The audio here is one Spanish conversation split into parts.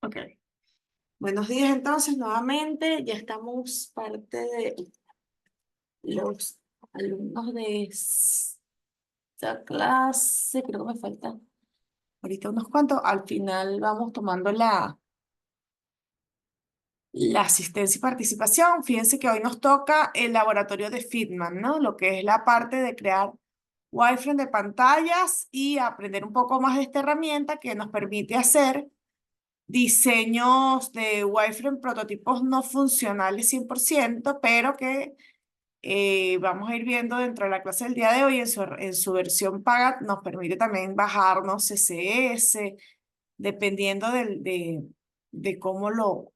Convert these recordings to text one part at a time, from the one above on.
Ok. Buenos días entonces, nuevamente. Ya estamos parte de los alumnos de esta clase. Creo que me faltan ahorita unos cuantos. Al final vamos tomando la asistencia y participación. Fíjense que hoy nos toca el laboratorio de Fitman, ¿no? Lo que es la parte de crear wireframe de pantallas y aprender un poco más de esta herramienta que nos permite hacer diseños de wireframe, prototipos no funcionales 100%, pero que vamos a ir viendo dentro de la clase del día de hoy en su versión paga. Nos permite también bajarnos CSS, dependiendo de cómo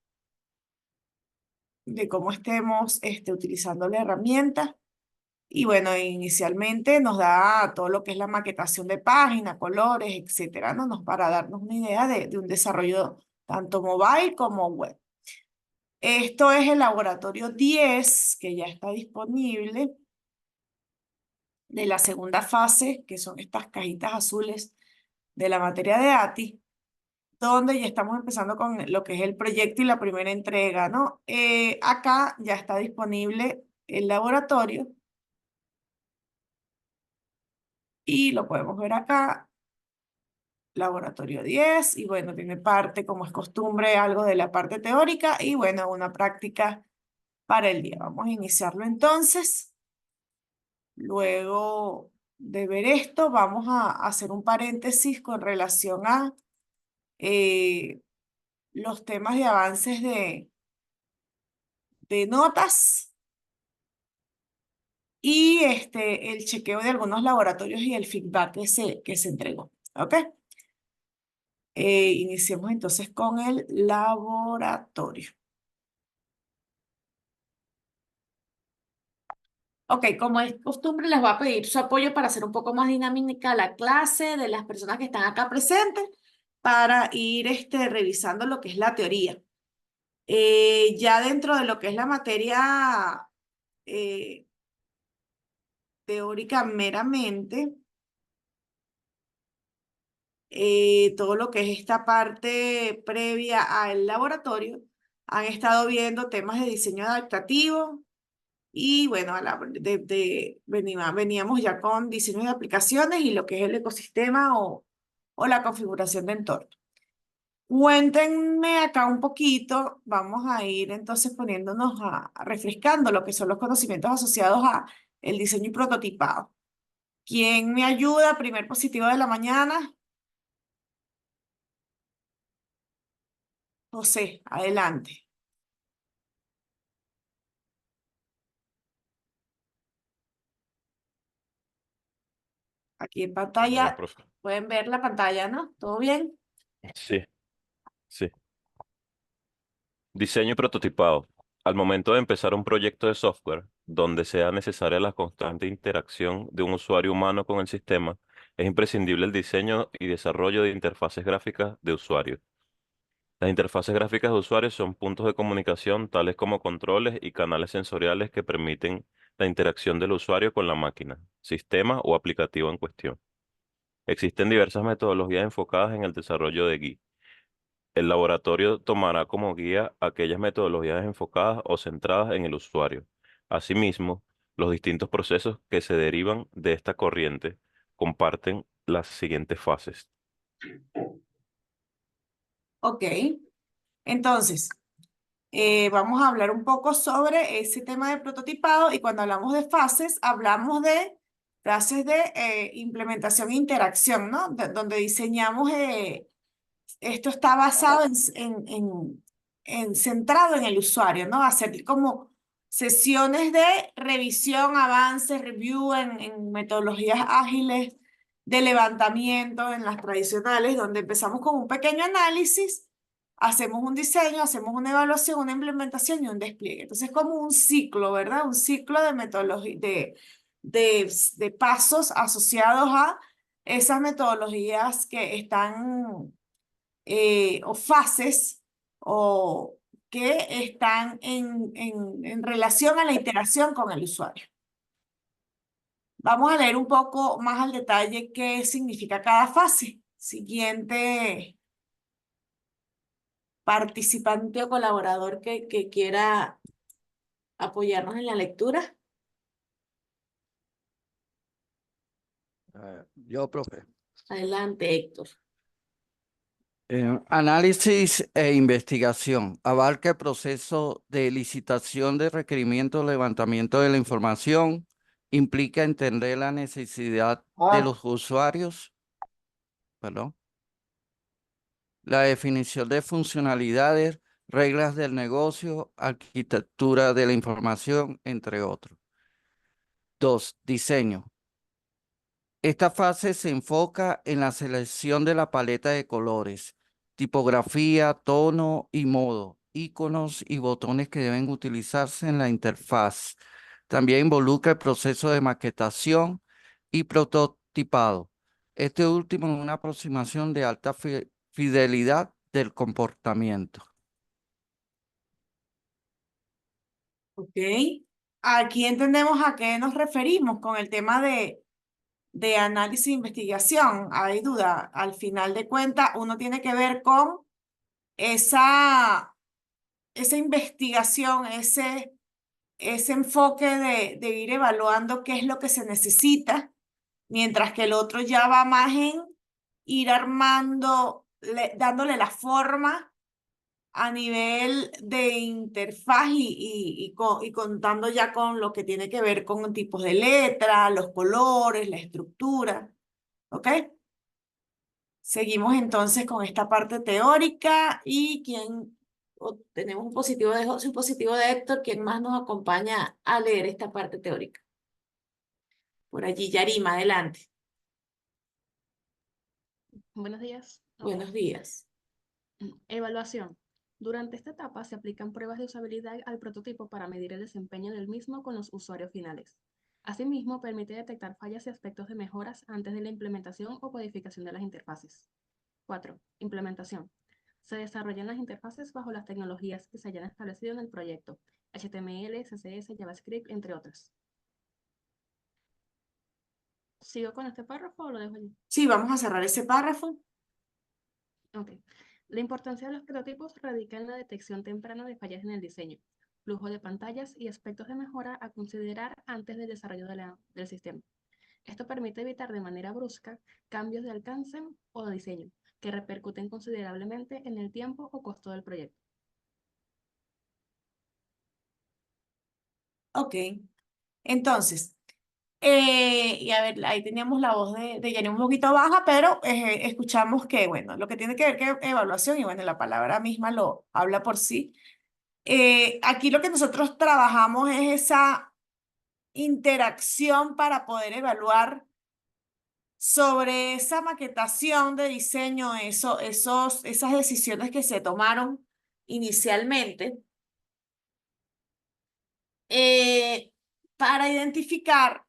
de cómo estemos utilizando la herramienta. Y bueno, inicialmente nos da todo lo que es la maquetación de página, colores, etcétera, ¿no? Para darnos una idea de un desarrollo tanto mobile como web. Esto es el laboratorio 10 que ya está disponible, de la segunda fase, que son estas cajitas azules de la materia de ATI, donde ya estamos empezando con lo que es el proyecto y la primera entrega, ¿no? Acá ya está disponible el laboratorio y lo podemos ver acá, laboratorio 10, y bueno, tiene parte, como es costumbre, algo de la parte teórica y bueno, una práctica para el día. Vamos a iniciarlo entonces. Luego de ver esto, vamos a hacer un paréntesis con relación a eh, los temas de avances de notas y el chequeo de algunos laboratorios y el feedback que se entregó. ¿Ok? Iniciemos entonces con el laboratorio. Ok, como es costumbre, les voy a pedir su apoyo para hacer un poco más dinámica la clase de las personas que están acá presentes para ir revisando lo que es la teoría. Ya dentro de lo que es la materia eh, teórica meramente, todo lo que es esta parte previa al laboratorio, han estado viendo temas de diseño adaptativo y bueno, veníamos ya con diseño de aplicaciones y lo que es el ecosistema o la configuración de entorno. Cuéntenme acá un poquito, vamos a ir entonces poniéndonos refrescando lo que son los conocimientos asociados a el diseño y prototipado. ¿Quién me ayuda? Primer positivo de la mañana. José, adelante. Aquí en Hola, pantalla, profe. pueden ver la pantalla, ¿no? ¿Todo bien? Sí, sí. Diseño y prototipado. Al momento de empezar un proyecto de software donde sea necesaria la constante interacción de un usuario humano con el sistema, es imprescindible el diseño y desarrollo de interfaces gráficas de usuario. Las interfaces gráficas de usuario son puntos de comunicación tales como controles y canales sensoriales que permiten la interacción del usuario con la máquina, sistema o aplicativo en cuestión. Existen diversas metodologías enfocadas en el desarrollo de GUI. El laboratorio tomará como guía aquellas metodologías enfocadas o centradas en el usuario. Asimismo, los distintos procesos que se derivan de esta corriente comparten las siguientes fases. Ok. Entonces, vamos a hablar un poco sobre ese tema de prototipado y cuando hablamos de fases, hablamos de fases de implementación e interacción, ¿no? Donde diseñamos, esto está basado centrado en el usuario, ¿no? Hacer como sesiones de revisión, avance, review en metodologías ágiles de levantamiento en las tradicionales, donde empezamos con un pequeño análisis, hacemos un diseño, hacemos una evaluación, una implementación y un despliegue. Entonces, es como un ciclo, ¿verdad? Un ciclo de metodología, de pasos asociados a esas metodologías que están, o fases, o que están en relación a la interacción con el usuario. Vamos a leer un poco más al detalle qué significa cada fase. Siguiente participante o colaborador que quiera apoyarnos en la lectura? Yo, profe. Adelante, Héctor. Análisis e investigación. Abarca el proceso de licitación de requerimientos, levantamiento de la información. Implica entender la necesidad de los usuarios. Perdón. La definición de funcionalidades, reglas del negocio, arquitectura de la información, entre otros. 2. Diseño. Esta fase se enfoca en la selección de la paleta de colores, tipografía, tono y modo, iconos y botones que deben utilizarse en la interfaz. También involucra el proceso de maquetación y prototipado. Este último es una aproximación de alta fidelidad del comportamiento. Ok. Aquí entendemos a qué nos referimos con el tema de análisis e investigación. Hay duda. Al final de cuentas, uno tiene que ver con esa investigación, ese enfoque de ir evaluando qué es lo que se necesita, mientras que el otro ya va más en ir armando, dándole la forma a nivel de interfaz y contando ya con lo que tiene que ver con tipos de letra, los colores, la estructura. ¿Ok? Seguimos entonces con esta parte teórica y tenemos un positivo de José y un positivo de Héctor, ¿quién más nos acompaña a leer esta parte teórica? Por allí, Yarima, adelante. Buenos días. Ok. Buenos días. Evaluación. Durante esta etapa se aplican pruebas de usabilidad al prototipo para medir el desempeño del mismo con los usuarios finales. Asimismo, permite detectar fallas y aspectos de mejoras antes de la implementación o codificación de las interfaces. 4. Implementación. Se desarrollan las interfaces bajo las tecnologías que se hayan establecido en el proyecto, HTML, CSS, JavaScript, entre otras. ¿Sigo con este párrafo o lo dejo allí? Sí, vamos a cerrar ese párrafo. Ok. La importancia de los prototipos radica en la detección temprana de fallas en el diseño, flujo de pantallas y aspectos de mejora a considerar antes del desarrollo del sistema. Esto permite evitar de manera brusca cambios de alcance o de diseño que repercuten considerablemente en el tiempo o costo del proyecto. Ok. Entonces, y a ver, ahí teníamos la voz de Jenny un poquito baja, pero escuchamos que, bueno, lo que tiene que ver con evaluación, y bueno, la palabra misma lo habla por sí. Aquí lo que nosotros trabajamos es esa interacción para poder evaluar sobre esa maquetación de diseño, esas decisiones que se tomaron inicialmente, para identificar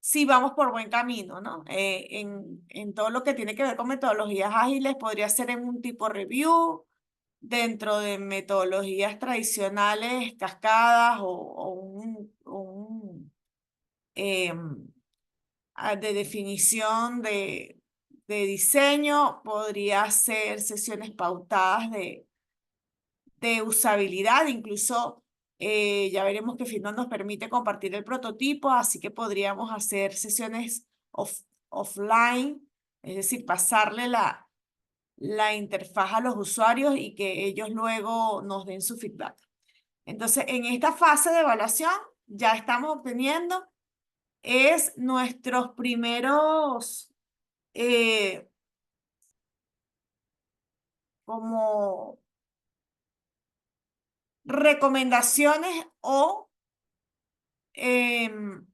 si vamos por buen camino, ¿no? En todo lo que tiene que ver con metodologías ágiles, podría ser en un tipo review, dentro de metodologías tradicionales, cascadas em, de definición de diseño, podría ser sesiones pautadas de usabilidad, incluso ya veremos que Fitness nos permite compartir el prototipo, así que podríamos hacer sesiones offline, es decir, pasarle la interfaz a los usuarios y que ellos luego nos den su feedback. Entonces, en esta fase de evaluación ya estamos obteniendo nuestros primeros como recomendaciones o em,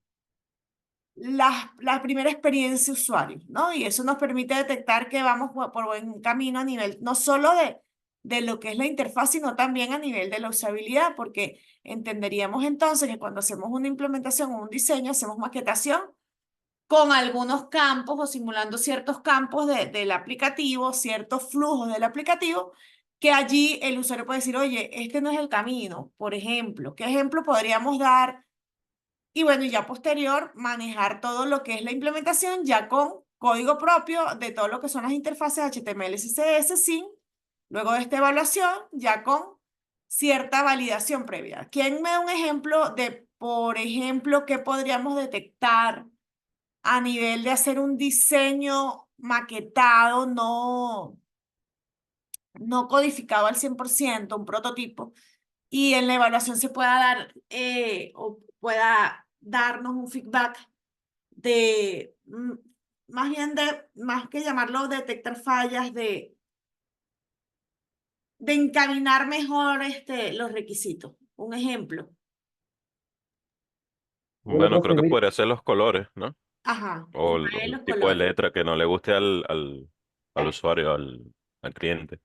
la primera experiencia usuario, ¿no? Y eso nos permite detectar que vamos por buen camino a nivel no solo de lo que es la interfaz, sino también a nivel de la usabilidad, porque entenderíamos entonces que cuando hacemos una implementación o un diseño, hacemos maquetación con algunos campos o simulando ciertos campos del aplicativo, ciertos flujos del aplicativo, que allí el usuario puede decir, oye, este no es el camino, por ejemplo. ¿Qué ejemplo podríamos dar? Y bueno, y ya posterior, manejar todo lo que es la implementación ya con código propio de todo lo que son las interfaces HTML, CSS, sin Luego de esta evaluación, ya con cierta validación previa. ¿Quién me da un ejemplo de, por ejemplo, qué podríamos detectar a nivel de hacer un diseño maquetado, no codificado al 100%, un prototipo, y en la evaluación se pueda dar o pueda darnos un feedback de, más bien más que llamarlo detectar fallas, de encaminar mejor los requisitos? Un ejemplo. Bueno, Bueno, profe, creo que mire, podría ser los colores, ¿no? Ajá, O Ismael, el los tipo de colores. letra que no le guste al usuario, al cliente.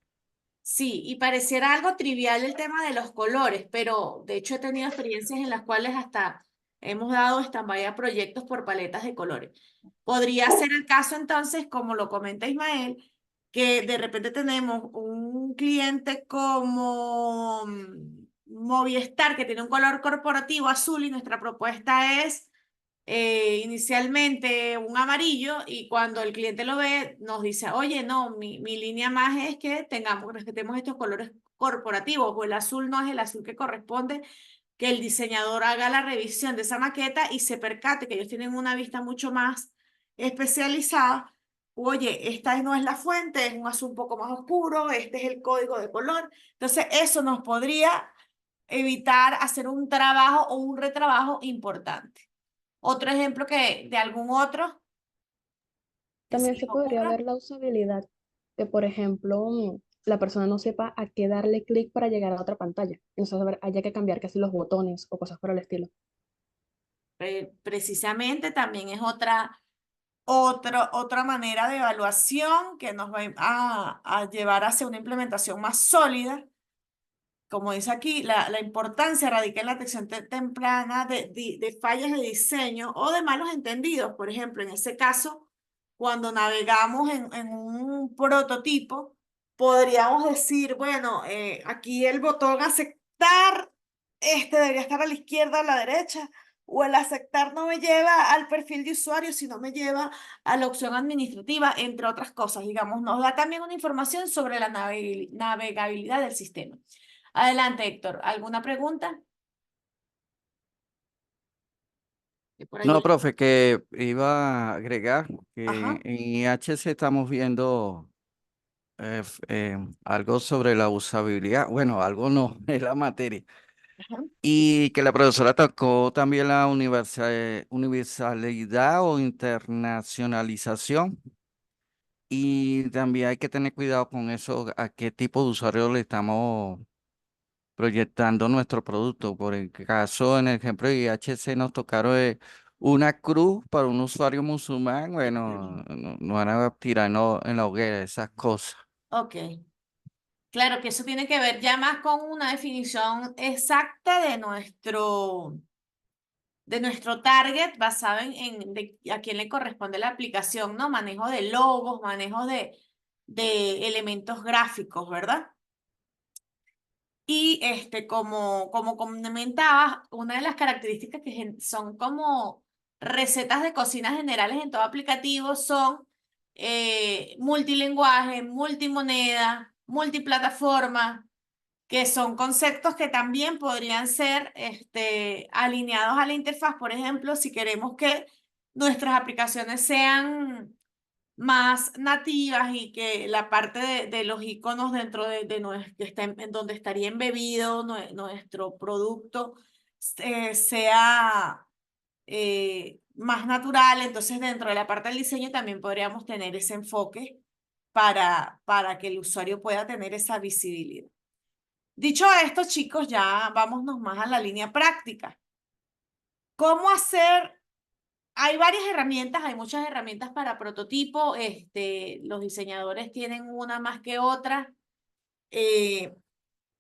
Sí, y pareciera algo trivial el tema de los colores, pero de hecho he tenido experiencias en las cuales hasta hemos dado stand-by a proyectos por paletas de colores. Podría ser el caso entonces, como lo comenta Ismael, que de repente tenemos un cliente como Movistar que tiene un color corporativo azul y nuestra propuesta es inicialmente un amarillo y cuando el cliente lo ve nos dice, oye, no, mi línea más es que respetemos estos colores corporativos o el azul no es el azul que corresponde, que el diseñador haga la revisión de esa maqueta y se percate que ellos tienen una vista mucho más especializada. Oye, esta no es la fuente, es un azul un poco más oscuro, este es el código de color. Entonces, eso nos podría evitar hacer un trabajo o un retrabajo importante. Otro ejemplo que de algún otro que se También les se podría ocurra. ver la usabilidad, que por ejemplo la persona no sepa a qué darle clic para llegar a otra pantalla. Entonces haya que cambiar casi los botones o cosas por el estilo. Precisamente también es otra manera de evaluación que nos va a llevar hacia una implementación más sólida. Como dice aquí, la importancia radica en la detección temprana de fallas de diseño o de malos entendidos. Por ejemplo, en ese caso, cuando navegamos en un prototipo, podríamos decir, bueno, aquí el botón aceptar, este debería estar a la izquierda o a la derecha, o el aceptar no me lleva al perfil de usuario, sino me lleva a la opción administrativa, entre otras cosas. Digamos, nos da también una información sobre la navegabilidad del sistema. Adelante, Héctor. ¿Alguna pregunta? Que por No, allí. profe, que iba a agregar que Ajá, en IHC estamos viendo algo sobre la usabilidad. Bueno, algo no, es la materia. ajá. Y que la profesora tocó también la universalidad o internacionalización. Y también hay que tener cuidado con eso, a qué tipo de usuario le estamos proyectando nuestro producto. Por el caso, en el ejemplo de IHC nos tocaron una cruz para un usuario musulmán. Bueno, no van a tirarnos en la hoguera esas cosas. Ok. Claro que eso tiene que ver ya más con una definición exacta de nuestro target basado en a quién le corresponde la aplicación, ¿no? Manejo de logos, manejo de elementos gráficos, ¿verdad? Y como comentabas, una de las características que son como recetas de cocina generales en todo aplicativo son multilingüe, multimoneda, multiplataforma, que son conceptos que también podrían ser alineados a la interfaz. Por ejemplo, si queremos que nuestras aplicaciones sean más nativas y que la parte de los iconos dentro que está en donde estaría embebido nuestro producto sea más natural. Entonces, dentro de la parte del diseño también podríamos tener ese enfoque para que el usuario pueda tener esa visibilidad. Dicho esto, chicos, ya vámonos más a la línea práctica. ¿Cómo hacer? Hay varias herramientas, hay muchas herramientas para prototipo. Los diseñadores tienen una más que otra. Eh,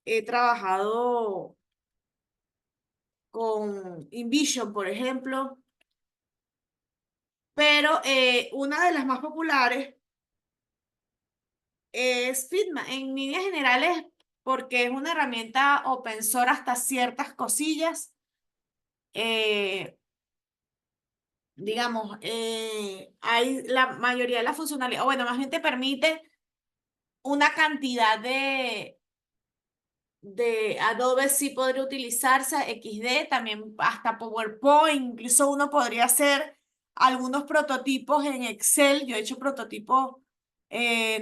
He trabajado con InVision, por ejemplo, pero una de las más populares es Figma. En líneas generales, porque es una herramienta open source hasta ciertas cosillas. Eh, digamos, hay la mayoría de la funcionalidad, o bueno, más bien te permite una cantidad de Adobe sí podría utilizarse, XD, también hasta PowerPoint, incluso uno podría hacer algunos prototipos en Excel. Yo he hecho prototipos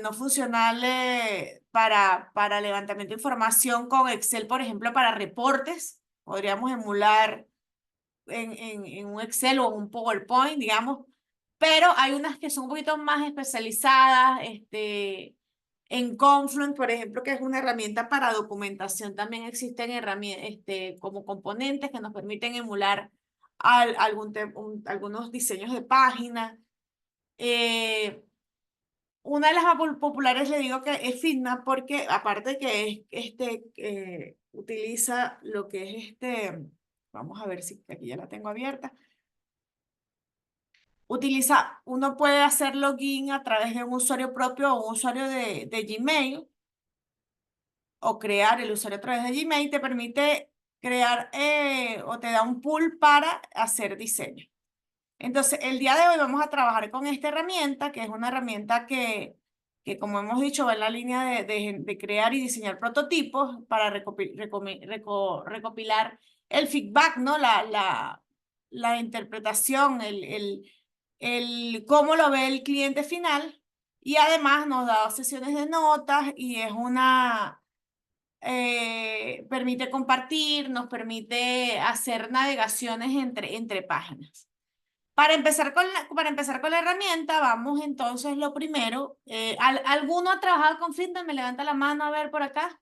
no funcionales para levantamiento de información con Excel, por ejemplo, para reportes. Podríamos emular en un Excel o en un PowerPoint, digamos, pero hay unas que son un poquito más especializadas, en Confluent, por ejemplo, que es una herramienta para documentación, también existen herramientas, como componentes que nos permiten emular algunos diseños de página. Una de las más populares le digo que es Figma porque aparte que utiliza lo que es vamos a ver si aquí ya la tengo abierta. Uno puede hacer login a través de un usuario propio o un usuario de Gmail o crear el usuario a través de Gmail, te permite crear o te da un pool para hacer diseño. Entonces, el día de hoy vamos a trabajar con esta herramienta, que es una herramienta que como hemos dicho, va en la línea de crear y diseñar prototipos para recopilar el feedback, ¿no? La interpretación, cómo lo ve el cliente final. Y además nos da sesiones de notas y es permite compartir, nos permite hacer navegaciones entre páginas. Para empezar con la herramienta, vamos entonces lo primero. ¿Alguno ha trabajado con Figma? Me levanta la mano a ver por acá.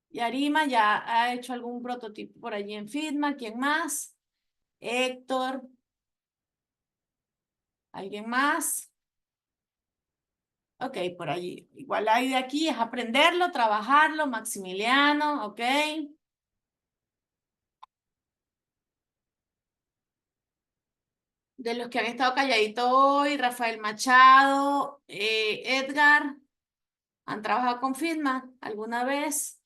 Yarima ya ha hecho algún prototipo por allí en Figma. ¿Quién más? Héctor. ¿Alguien más? Ok, por allí. Igual la idea aquí es aprenderlo, trabajarlo. Maximiliano, ok. De los que han estado calladitos hoy, Rafael Machado, Edgar, ¿han trabajado con Figma alguna vez?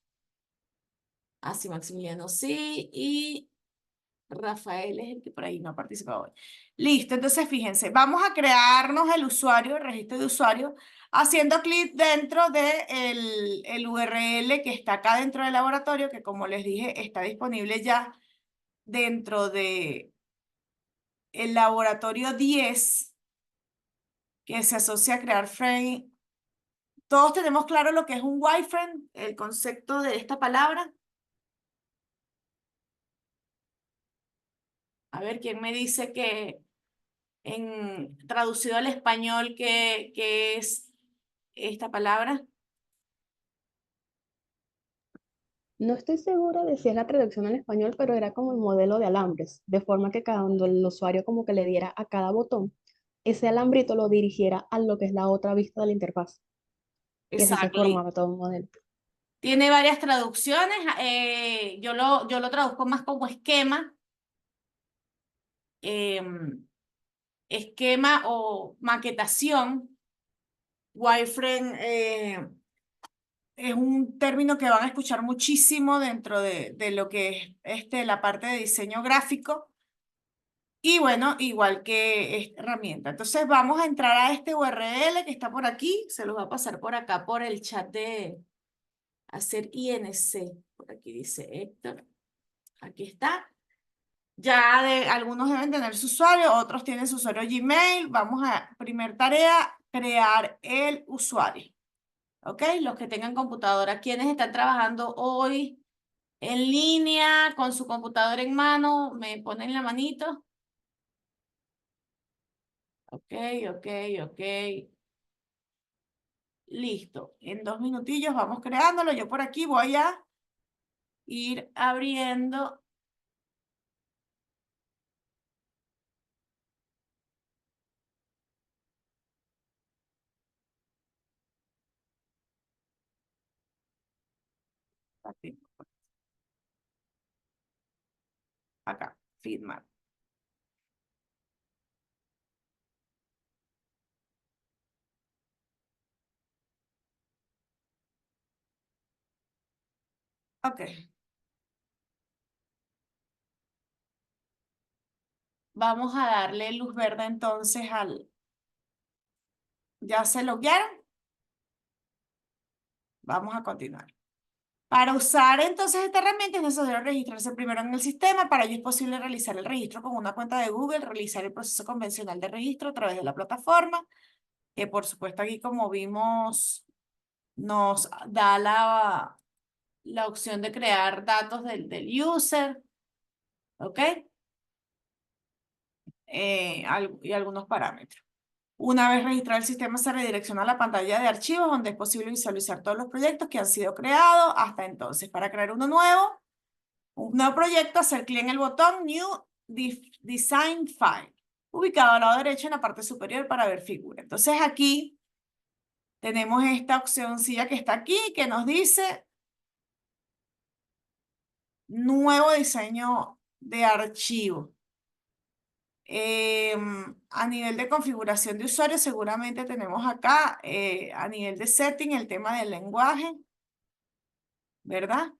Ah, sí, Maximiliano, sí. Y Rafael es el que por ahí no ha participado hoy. Listo, entonces fíjense, vamos a crearnos el usuario, el registro de usuario, haciendo clic dentro de el URL que está acá dentro del laboratorio, que como les dije, está disponible ya dentro de el laboratorio 10, que se asocia a crear frame. Todos tenemos claro lo que es un wireframe, el concepto de esta palabra. A ver, ¿quién me dice que traducido al español qué es esta palabra? No estoy segura de si es la traducción al español, pero era como el modelo de alambres, de forma que cuando el usuario como que le diera a cada botón, ese alambrito lo dirigiera a lo que es la otra vista de la interfaz. Y así se Exacto. formaba todo un modelo. Tiene varias traducciones. Yo lo traduzco más como esquema. Esquema o maquetación. Wireframe es un término que van a escuchar muchísimo dentro de lo que es la parte de diseño gráfico. Y bueno, igual que esta herramienta. Entonces vamos a entrar a este URL que está por aquí. Se los va a pasar por acá por el chat de hacer INC. Por aquí dice Héctor. Aquí está. Ya algunos deben tener su usuario, otros tienen su usuario Gmail. Vamos a, primer tarea, crear el usuario. ¿Ok? Los que tengan computadora. ¿Quiénes están trabajando hoy en línea con su computadora en mano? ¿Me ponen la manito? Ok, ok, ok. Listo. En 2 minutillos vamos creándolo. Yo por aquí voy a ir abriendo. Acá, Figma. Ok. Vamos a darle luz verde entonces ¿Ya se loguearon? Vamos a continuar. Para usar entonces esta herramienta es necesario registrarse primero en el sistema. Para ello es posible realizar el registro con una cuenta de Google, realizar el proceso convencional de registro a través de la plataforma, que por supuesto aquí como vimos nos da la opción de crear datos del user, ¿ok? Y algunos parámetros. Una vez registrado el sistema, se redirecciona a la pantalla de archivos donde es posible visualizar todos los proyectos que han sido creados hasta entonces. Para crear un nuevo proyecto, hacer clic en el botón New Design File, ubicado al lado derecho en la parte superior para ver figura. Entonces aquí tenemos esta opcióncilla que está aquí que nos dice nuevo diseño de archivo. A nivel de configuración de usuario, seguramente tenemos acá, a nivel de setting, el tema del lenguaje, ¿verdad?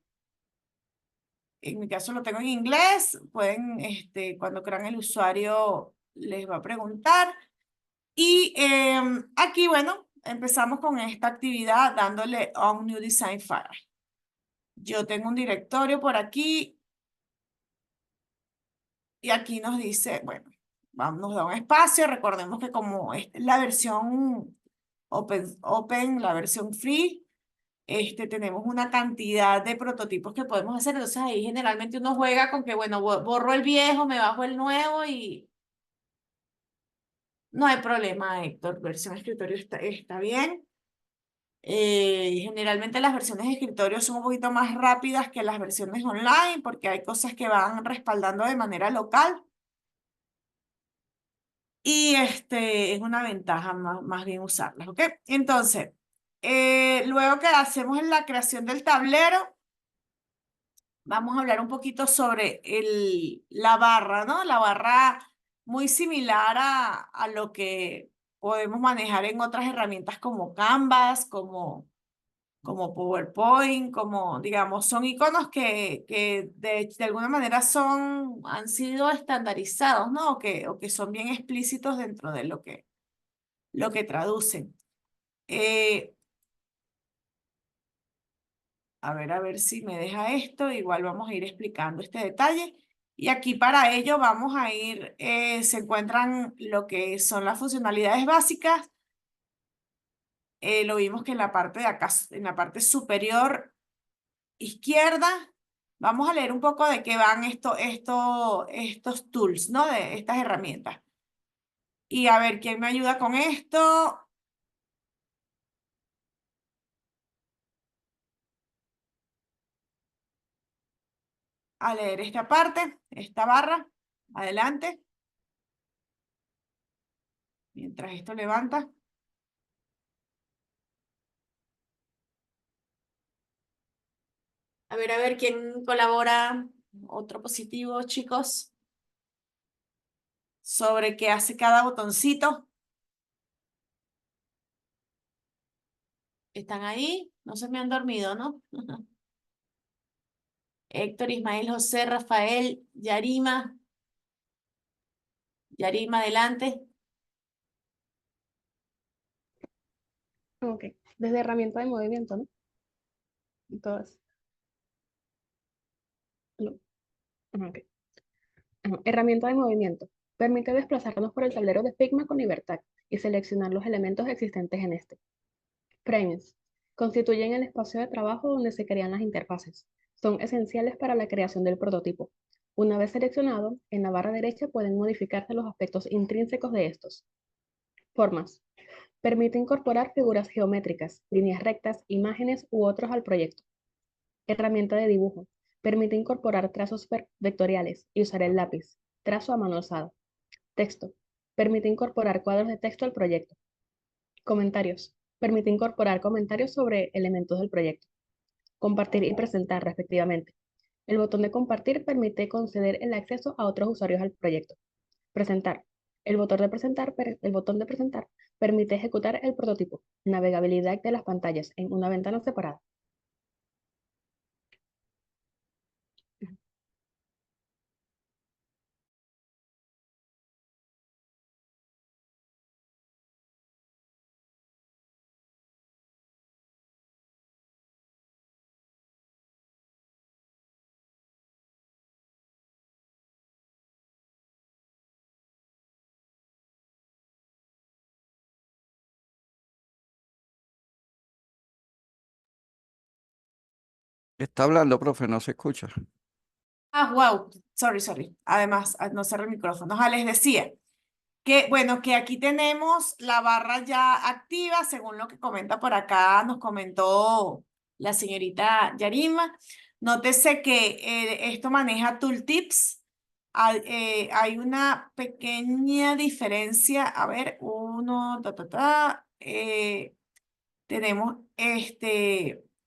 En mi caso lo tengo en inglés. Pueden, cuando crean el usuario, les va a preguntar. Y aquí, bueno, empezamos con esta actividad dándole On New Design File. Yo tengo un directorio por aquí y aquí nos dice, bueno, nos da un espacio. Recordemos que como esta es la versión open, la versión free, tenemos una cantidad de prototipos que podemos hacer. Entonces ahí generalmente uno juega con que, bueno, borro el viejo, me bajo el nuevo y no hay problema, Héctor. Versión escritorio está bien. Generalmente las versiones de escritorio son un poquito más rápidas que las versiones online porque hay cosas que van respaldando de manera local. Y es una ventaja más bien usarlas, ¿ok? Entonces, luego que hacemos la creación del tablero, vamos a hablar un poquito sobre la barra, ¿no? La barra muy similar a lo que podemos manejar en otras herramientas como Canvas, como PowerPoint, como, digamos, son iconos que de alguna manera han sido estandarizados, ¿no? O que son bien explícitos dentro de lo que traducen. A ver si me deja esto. Igual vamos a ir explicando este detalle. Y aquí para ello vamos a ir, se encuentran lo que son las funcionalidades básicas. Lo vimos que en la parte de acá, en la parte superior izquierda, vamos a leer un poco de qué van estos tools, ¿no? De estas herramientas. Y a ver, ¿quién me ayuda con esto? A leer esta parte, esta barra. Adelante. Mientras esto levanta. A ver, ¿quién colabora? Otro positivo, chicos. Sobre qué hace cada botoncito. ¿Están ahí? No se me han dormido, ¿no? Héctor, Ismael, José, Rafael, Yarima. Yarima, adelante. Ok, desde herramienta de movimiento, ¿no? Entonces, no. Ok. Herramienta de movimiento. Permite desplazarnos por el tablero de Figma con libertad y seleccionar los elementos existentes en este. Frames. Constituyen el espacio de trabajo donde se crean las interfaces. Son esenciales para la creación del prototipo. Una vez seleccionado, en la barra derecha pueden modificarse los aspectos intrínsecos de estos. Formas. Permite incorporar figuras geométricas, líneas rectas, imágenes u otros al proyecto. Herramienta de dibujo. Permite incorporar trazos vectoriales y usar el lápiz. Trazo a mano alzada. Texto. Permite incorporar cuadros de texto al proyecto. Comentarios. Permite incorporar comentarios sobre elementos del proyecto. Compartir y presentar, respectivamente. El botón de compartir permite conceder el acceso a otros usuarios al proyecto. Presentar. El botón de presentar permite ejecutar el prototipo. Navegabilidad de las pantallas en una ventana separada. Está hablando, profe, no se escucha. Ah, wow, sorry. Además, no cerré el micrófono. Les decía que, bueno, que aquí tenemos la barra ya activa, según lo que comenta por acá, nos comentó la señorita Yarima. Nótese que esto maneja tooltips. Hay una pequeña diferencia. A ver, tenemos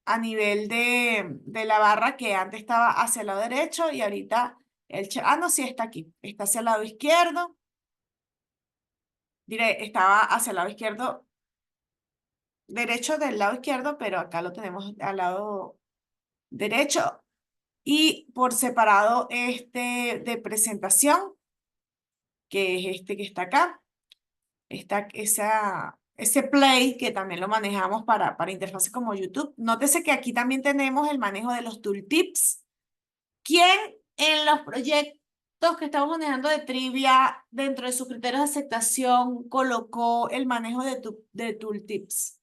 a nivel de la barra que antes estaba hacia el lado derecho y ahorita no, sí está aquí, está hacia el lado izquierdo. Diré, estaba hacia el lado izquierdo, derecho del lado izquierdo, pero acá lo tenemos al lado derecho. Y por separado de presentación, que es este que está acá. Ese play que también lo manejamos para interfaces como YouTube. Nótese que aquí también tenemos el manejo de los tooltips. ¿Quién en los proyectos que estamos manejando de trivia dentro de sus criterios de aceptación colocó el manejo de tooltips?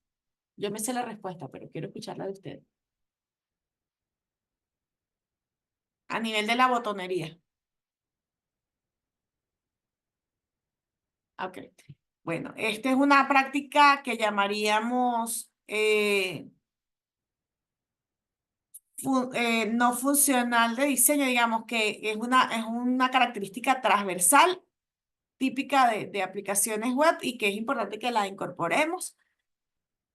Yo me sé la respuesta, pero quiero escucharla de ustedes. A nivel de la botonería. Ok. Bueno, esta es una práctica que llamaríamos no funcional de diseño, digamos que es una característica transversal típica de aplicaciones web y que es importante que la incorporemos.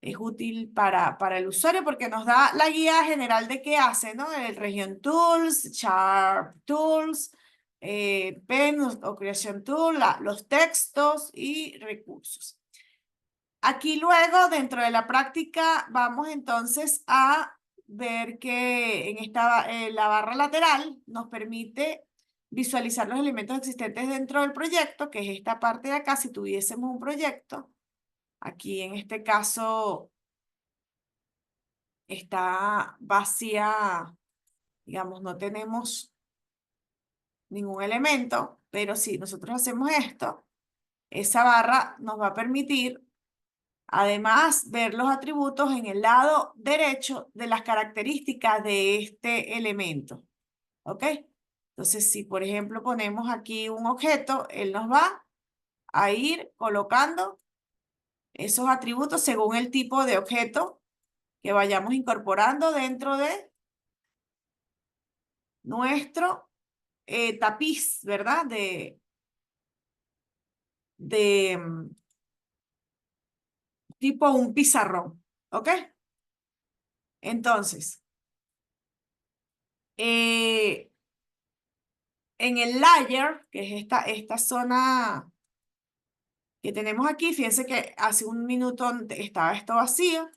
Es útil para el usuario porque nos da la guía general de qué hace, ¿no? El Region Tools, Sharp Tools, Pen o Creation Tool, los textos y recursos. Aquí luego, dentro de la práctica, vamos entonces a ver que en la barra lateral nos permite visualizar los elementos existentes dentro del proyecto, que es esta parte de acá, si tuviésemos un proyecto. Aquí en este caso está vacía, digamos, no tenemos ningún elemento, pero si nosotros hacemos esto, esa barra nos va a permitir además ver los atributos en el lado derecho de las características de este elemento. ¿Ok? Entonces, si por ejemplo ponemos aquí un objeto, él nos va a ir colocando esos atributos según el tipo de objeto que vayamos incorporando dentro de nuestro tapiz, ¿verdad? De tipo un pizarrón. ¿Ok? Entonces, en el layer, que es esta zona que tenemos aquí, fíjense que hace un minuto estaba esto vacío,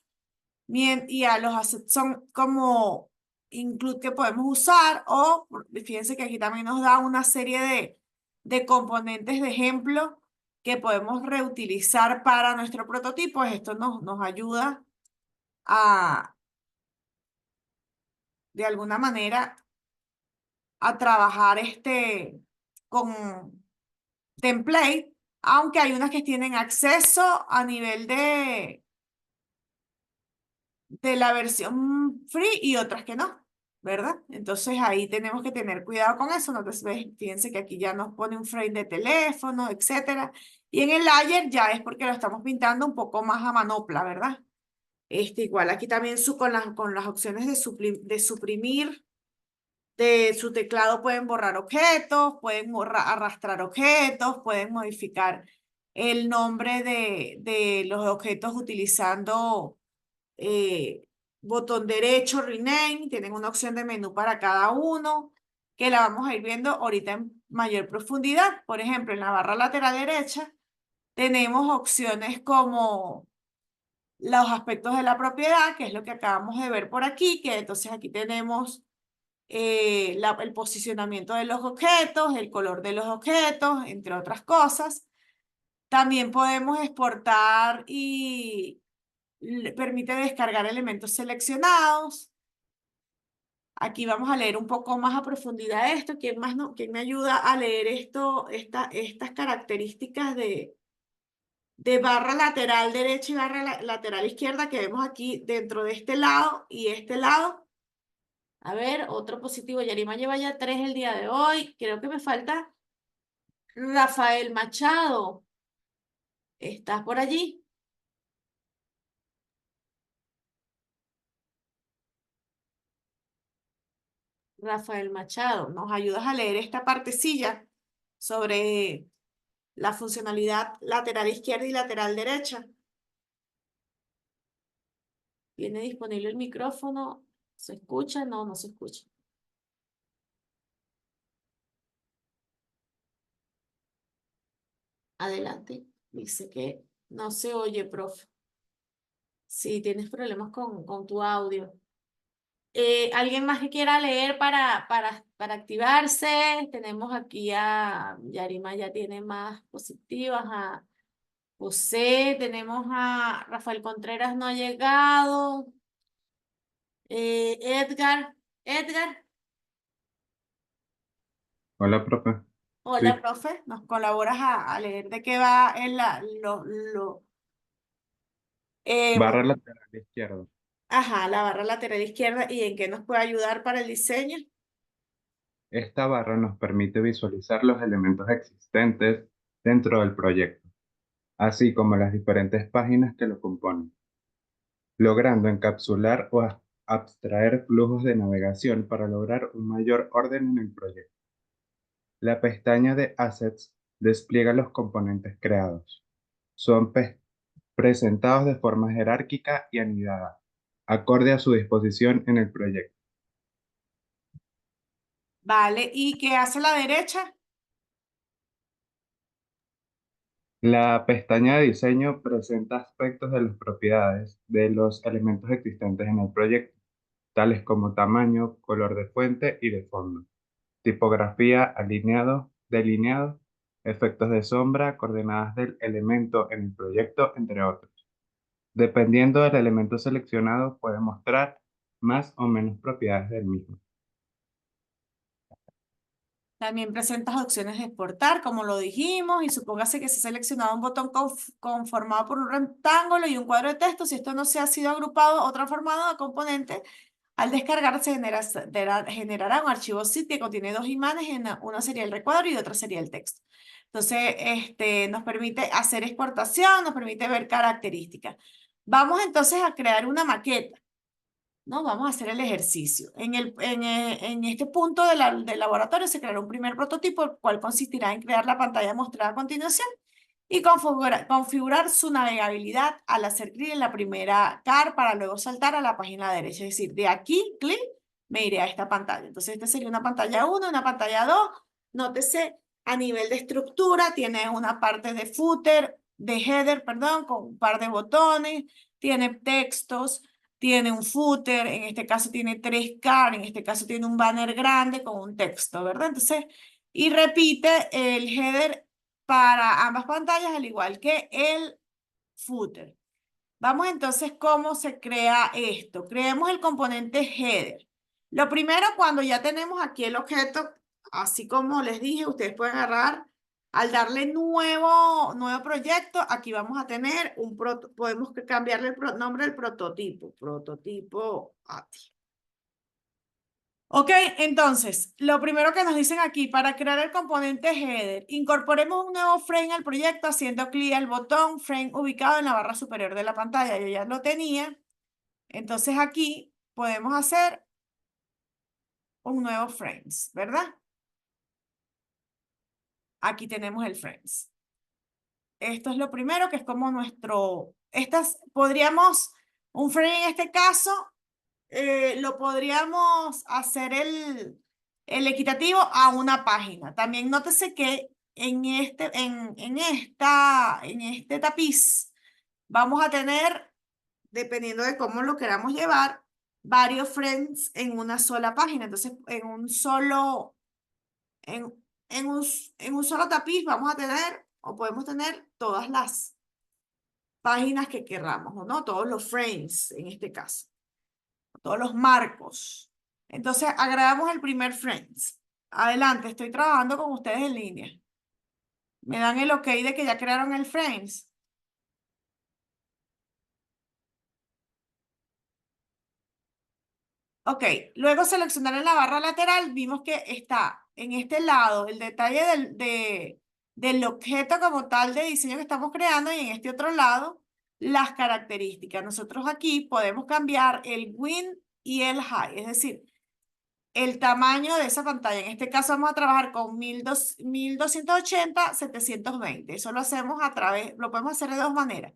y a los assets son como include que podemos usar, o fíjense que aquí también nos da una serie de componentes de ejemplo que podemos reutilizar para nuestro prototipo. Esto nos ayuda a, de alguna manera, a trabajar con template, aunque hay unas que tienen acceso a nivel de la versión free y otras que no, ¿verdad? Entonces ahí tenemos que tener cuidado con eso. Entonces, fíjense que aquí ya nos pone un frame de teléfono, etcétera. Y en el layer ya es porque lo estamos pintando un poco más a manopla, ¿verdad? Igual aquí también con las opciones de suprimir de su teclado pueden borrar objetos, pueden arrastrar objetos, pueden modificar el nombre de los objetos utilizando botón derecho, rename, tienen una opción de menú para cada uno, que la vamos a ir viendo ahorita en mayor profundidad. Por ejemplo, en la barra lateral derecha tenemos opciones como los aspectos de la propiedad, que es lo que acabamos de ver por aquí, que entonces aquí tenemos el posicionamiento de los objetos, el color de los objetos, entre otras cosas. También podemos exportar y permite descargar elementos seleccionados. Aquí vamos a leer un poco más a profundidad esto. ¿Quién me ayuda a leer estas características de barra lateral derecha y barra lateral izquierda que vemos aquí dentro de este lado y este lado? A ver, otro positivo. Yarima lleva ya 3 el día de hoy. Creo que me falta Rafael Machado. ¿Estás por allí? Rafael Machado, ¿nos ayudas a leer esta partecilla sobre la funcionalidad lateral izquierda y lateral derecha? ¿Tiene disponible el micrófono? ¿Se escucha? No, no se escucha. Adelante. Dice que no se oye, profe. Sí, tienes problemas con tu audio. ¿Alguien más que quiera leer para activarse? Tenemos aquí a Yarima, ya tiene más positivas, a José, tenemos a Rafael Contreras, no ha llegado. Edgar, Edgar, Hola, profe. hola, Sí, profe, ¿nos colaboras a leer de qué va barra bueno, lateral izquierda. ajá, la barra lateral izquierda y en qué nos puede ayudar para el diseño? Esta barra nos permite visualizar los elementos existentes dentro del proyecto, así como las diferentes páginas que lo componen, logrando encapsular o abstraer flujos de navegación para lograr un mayor orden en el proyecto. La pestaña de Assets despliega los componentes creados. Son presentados de forma jerárquica y anidada, acorde a su disposición en el proyecto. Vale, ¿y qué hace la derecha? La pestaña de diseño presenta aspectos de las propiedades de los elementos existentes en el proyecto, tales como tamaño, color de fuente y de fondo, tipografía, alineado, delineado, efectos de sombra, coordenadas del elemento en el proyecto, entre otros. Dependiendo del elemento seleccionado, puede mostrar más o menos propiedades del mismo. También presentas opciones de exportar, como lo dijimos, y supóngase que se ha seleccionado un botón conformado por un rectángulo y un cuadro de texto. Si esto no se ha sido agrupado o transformado a componentes, al descargar se generará un archivo zip que contiene dos imágenes, una sería el recuadro y otra sería el texto. Entonces, nos permite hacer exportación, nos permite ver características. Vamos entonces a crear una maqueta. No, vamos a hacer el ejercicio. En este punto del laboratorio se creará un primer prototipo, el cual consistirá en crear la pantalla mostrada a continuación y configurar su navegabilidad al hacer clic en la primera car para luego saltar a la página derecha. Es decir, de aquí, clic, me iré a esta pantalla. Entonces, esta sería una pantalla 1, una pantalla 2. Nótese, a nivel de estructura, tiene una parte de footer, de header, perdón, con un par de botones, tiene textos, tiene un footer, en este caso tiene 3 car, en este caso tiene un banner grande con un texto, ¿verdad? Entonces, y repite el header para ambas pantallas, al igual que el footer. Vamos entonces, ¿cómo se crea esto? Creemos el componente header. Lo primero, cuando ya tenemos aquí el objeto, así como les dije, ustedes pueden agarrar, al darle nuevo proyecto, aquí vamos a tener podemos cambiarle el nombre del prototipo ATI. Ok, entonces, lo primero que nos dicen aquí, para crear el componente header, incorporemos un nuevo frame al proyecto haciendo clic al botón frame ubicado en la barra superior de la pantalla. Yo ya lo tenía. Entonces aquí podemos hacer un nuevo frames, ¿verdad? Aquí tenemos el frames. Esto es lo primero, que es como un frame en este caso, lo podríamos hacer el equitativo a una página. También nótese que en este tapiz vamos a tener, dependiendo de cómo lo queramos llevar, varios frames en una sola página. Entonces, en, en un solo tapiz vamos a tener, o podemos tener todas las páginas que querramos, ¿o no? Todos los frames, en este caso. Todos los marcos. Entonces, agregamos el primer frames. Adelante, estoy trabajando con ustedes en línea. ¿Me dan el ok de que ya crearon el frames? Ok, luego seleccionar en la barra lateral, vimos que está en este lado el detalle del objeto como tal de diseño que estamos creando y en este otro lado las características. Nosotros aquí podemos cambiar el width y el height, es decir, el tamaño de esa pantalla. En este caso vamos a trabajar con 1280, 720. Eso lo hacemos lo podemos hacer de dos maneras.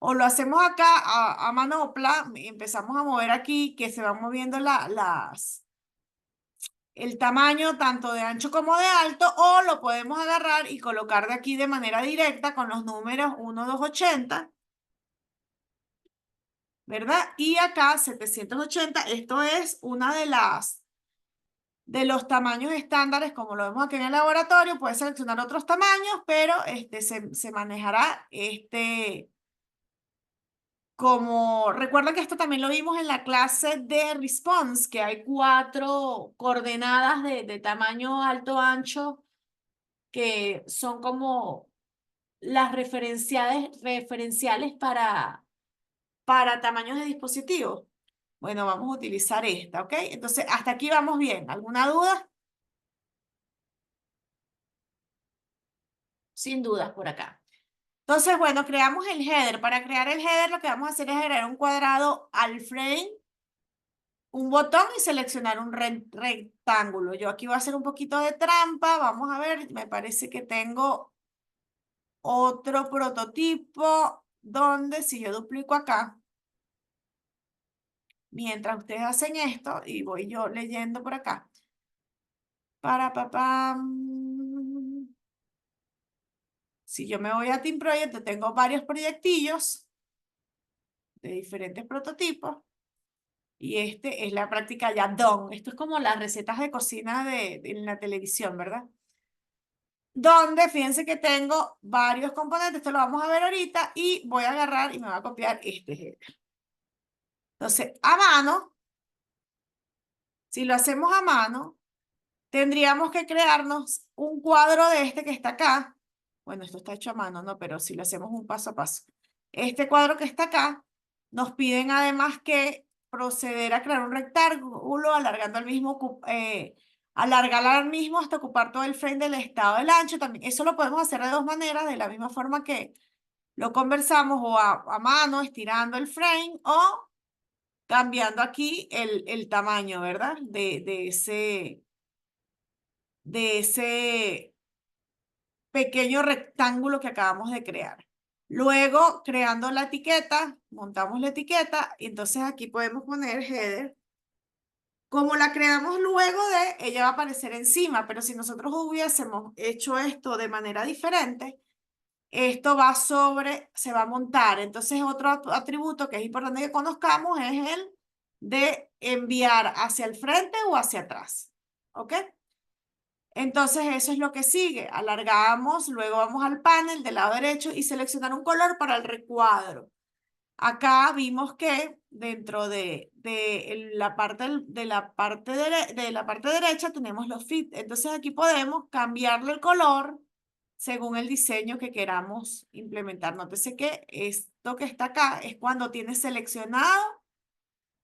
O lo hacemos acá a manopla, empezamos a mover aquí, que se van moviendo el tamaño tanto de ancho como de alto, o lo podemos agarrar y colocar de aquí de manera directa con los números 1280, ¿verdad? Y acá 780, esto es una de los tamaños estándares, como lo vemos aquí en el laboratorio. Puedes seleccionar otros tamaños, pero se manejará como, recuerda que esto también lo vimos en la clase de response, que hay 4 coordenadas de tamaño alto, ancho, que son como las referenciales para tamaños de dispositivos. Bueno, vamos a utilizar esta, ¿ok? Entonces, hasta aquí vamos bien. ¿Alguna duda? Sin dudas por acá. Entonces, bueno, creamos el header. Para crear el header, lo que vamos a hacer es agregar un cuadrado al frame, un botón y seleccionar un rectángulo. Yo aquí voy a hacer un poquito de trampa. Vamos a ver, me parece que tengo otro prototipo donde si yo duplico acá, mientras ustedes hacen esto, y voy yo leyendo por acá. Si yo me voy a Team Project, tengo varios proyectillos de diferentes prototipos. Y este es la práctica ya done. Esto es como las recetas de cocina en la televisión, ¿verdad? Donde fíjense que tengo varios componentes. Esto lo vamos a ver ahorita. Y voy a agarrar y me voy a copiar este header. Entonces, a mano, si lo hacemos a mano, tendríamos que crearnos un cuadro de este que está acá. Bueno, esto está hecho a mano, ¿no? Pero si lo hacemos un paso a paso. Este cuadro que está acá, nos piden además que proceder a crear un rectángulo alargando alargar al mismo hasta ocupar todo el frame del estado del ancho. También eso lo podemos hacer de dos maneras, de la misma forma que lo conversamos, o a mano, estirando el frame, o cambiando aquí el tamaño, ¿verdad? De ese pequeño rectángulo que acabamos de crear. Luego, creando la etiqueta, montamos la etiqueta y entonces aquí podemos poner header. Como la creamos luego ella va a aparecer encima, pero si nosotros hubiésemos hecho esto de manera diferente, esto se va a montar. Entonces, otro atributo que es importante que conozcamos es el de enviar hacia el frente o hacia atrás. ¿Ok? Entonces, eso es lo que sigue. Alargamos, luego vamos al panel del lado derecho y seleccionar un color para el recuadro. Acá vimos que dentro de la parte derecha tenemos los fit. Entonces, aquí podemos cambiarle el color según el diseño que queramos implementar. Nótese que esto que está acá es cuando tienes seleccionado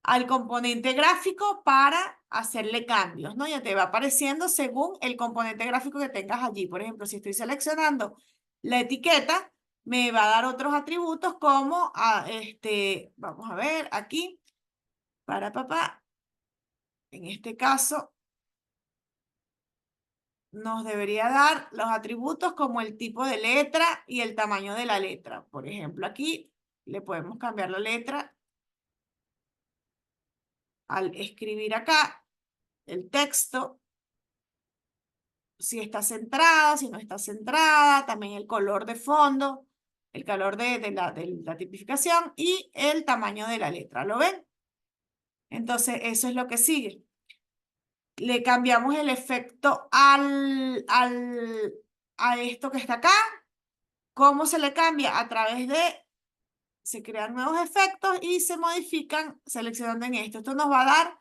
al componente gráfico para hacerle cambios, ¿no? Ya te va apareciendo según el componente gráfico que tengas allí. Por ejemplo, si estoy seleccionando la etiqueta, me va a dar otros atributos como, vamos a ver aquí, en este caso, nos debería dar los atributos como el tipo de letra y el tamaño de la letra. Por ejemplo, aquí le podemos cambiar la letra al escribir acá el texto, si está centrada, si no está centrada, también el color de fondo, el color de la tipificación y el tamaño de la letra. ¿Lo ven? Entonces, eso es lo que sigue. Le cambiamos el efecto a esto que está acá. ¿Cómo se le cambia? A través se crean nuevos efectos y se modifican seleccionando en esto. Esto nos va a dar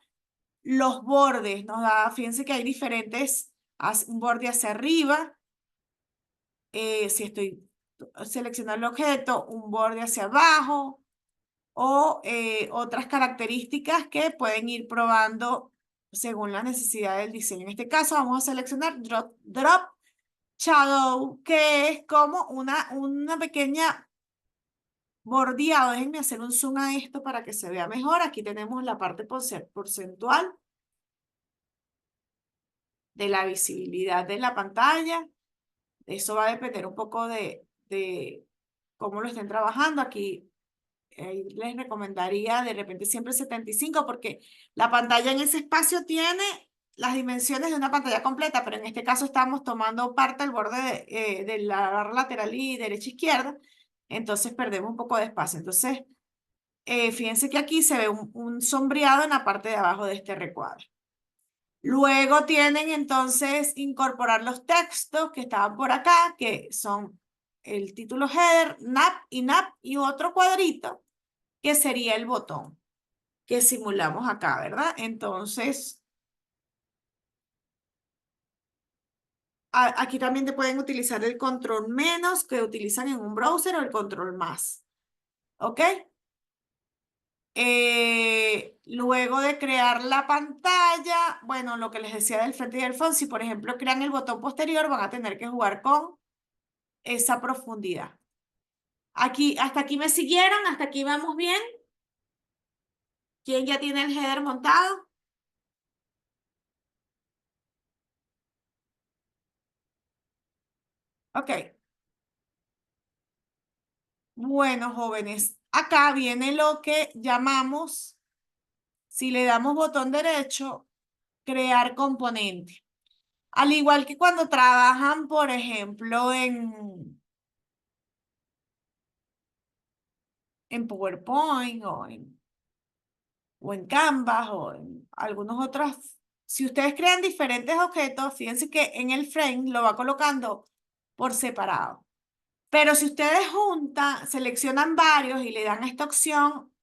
los bordes. Fíjense que hay diferentes, un borde hacia arriba. Si estoy seleccionando el objeto, un borde hacia abajo. o otras características que pueden ir probando según la necesidad del diseño. En este caso vamos a seleccionar Drop Shadow, que es como una pequeña bordeado. Déjenme hacer un zoom a esto para que se vea mejor. Aquí tenemos la parte porcentual de la visibilidad de la pantalla. Eso va a depender un poco de cómo lo estén trabajando. Aquí les recomendaría de repente siempre 75 porque la pantalla en ese espacio tiene las dimensiones de una pantalla completa, pero en este caso estamos tomando parte del borde de la barra lateral y derecha-izquierda, entonces perdemos un poco de espacio. Entonces, fíjense que aquí se ve un sombreado en la parte de abajo de este recuadro. Luego tienen entonces incorporar los textos que estaban por acá, que son el título header, NAP y otro cuadrito, que sería el botón que simulamos acá, ¿verdad? Entonces, aquí también te pueden utilizar el control menos que utilizan en un browser o el control más, ¿ok? Luego de crear la pantalla, bueno, lo que les decía del frente y del fondo, si por ejemplo crean el botón posterior, van a tener que jugar con esa profundidad. Aquí, hasta aquí me siguieron, hasta aquí vamos bien. ¿Quién ya tiene el header montado? Ok. Bueno, jóvenes, acá viene lo que llamamos, si le damos botón derecho, crear componente. Al igual que cuando trabajan, por ejemplo, en PowerPoint o en Canvas o en algunos otros. Si ustedes crean diferentes objetos, fíjense que en el frame lo va colocando por separado. Pero si ustedes juntan, seleccionan varios y le dan esta opción,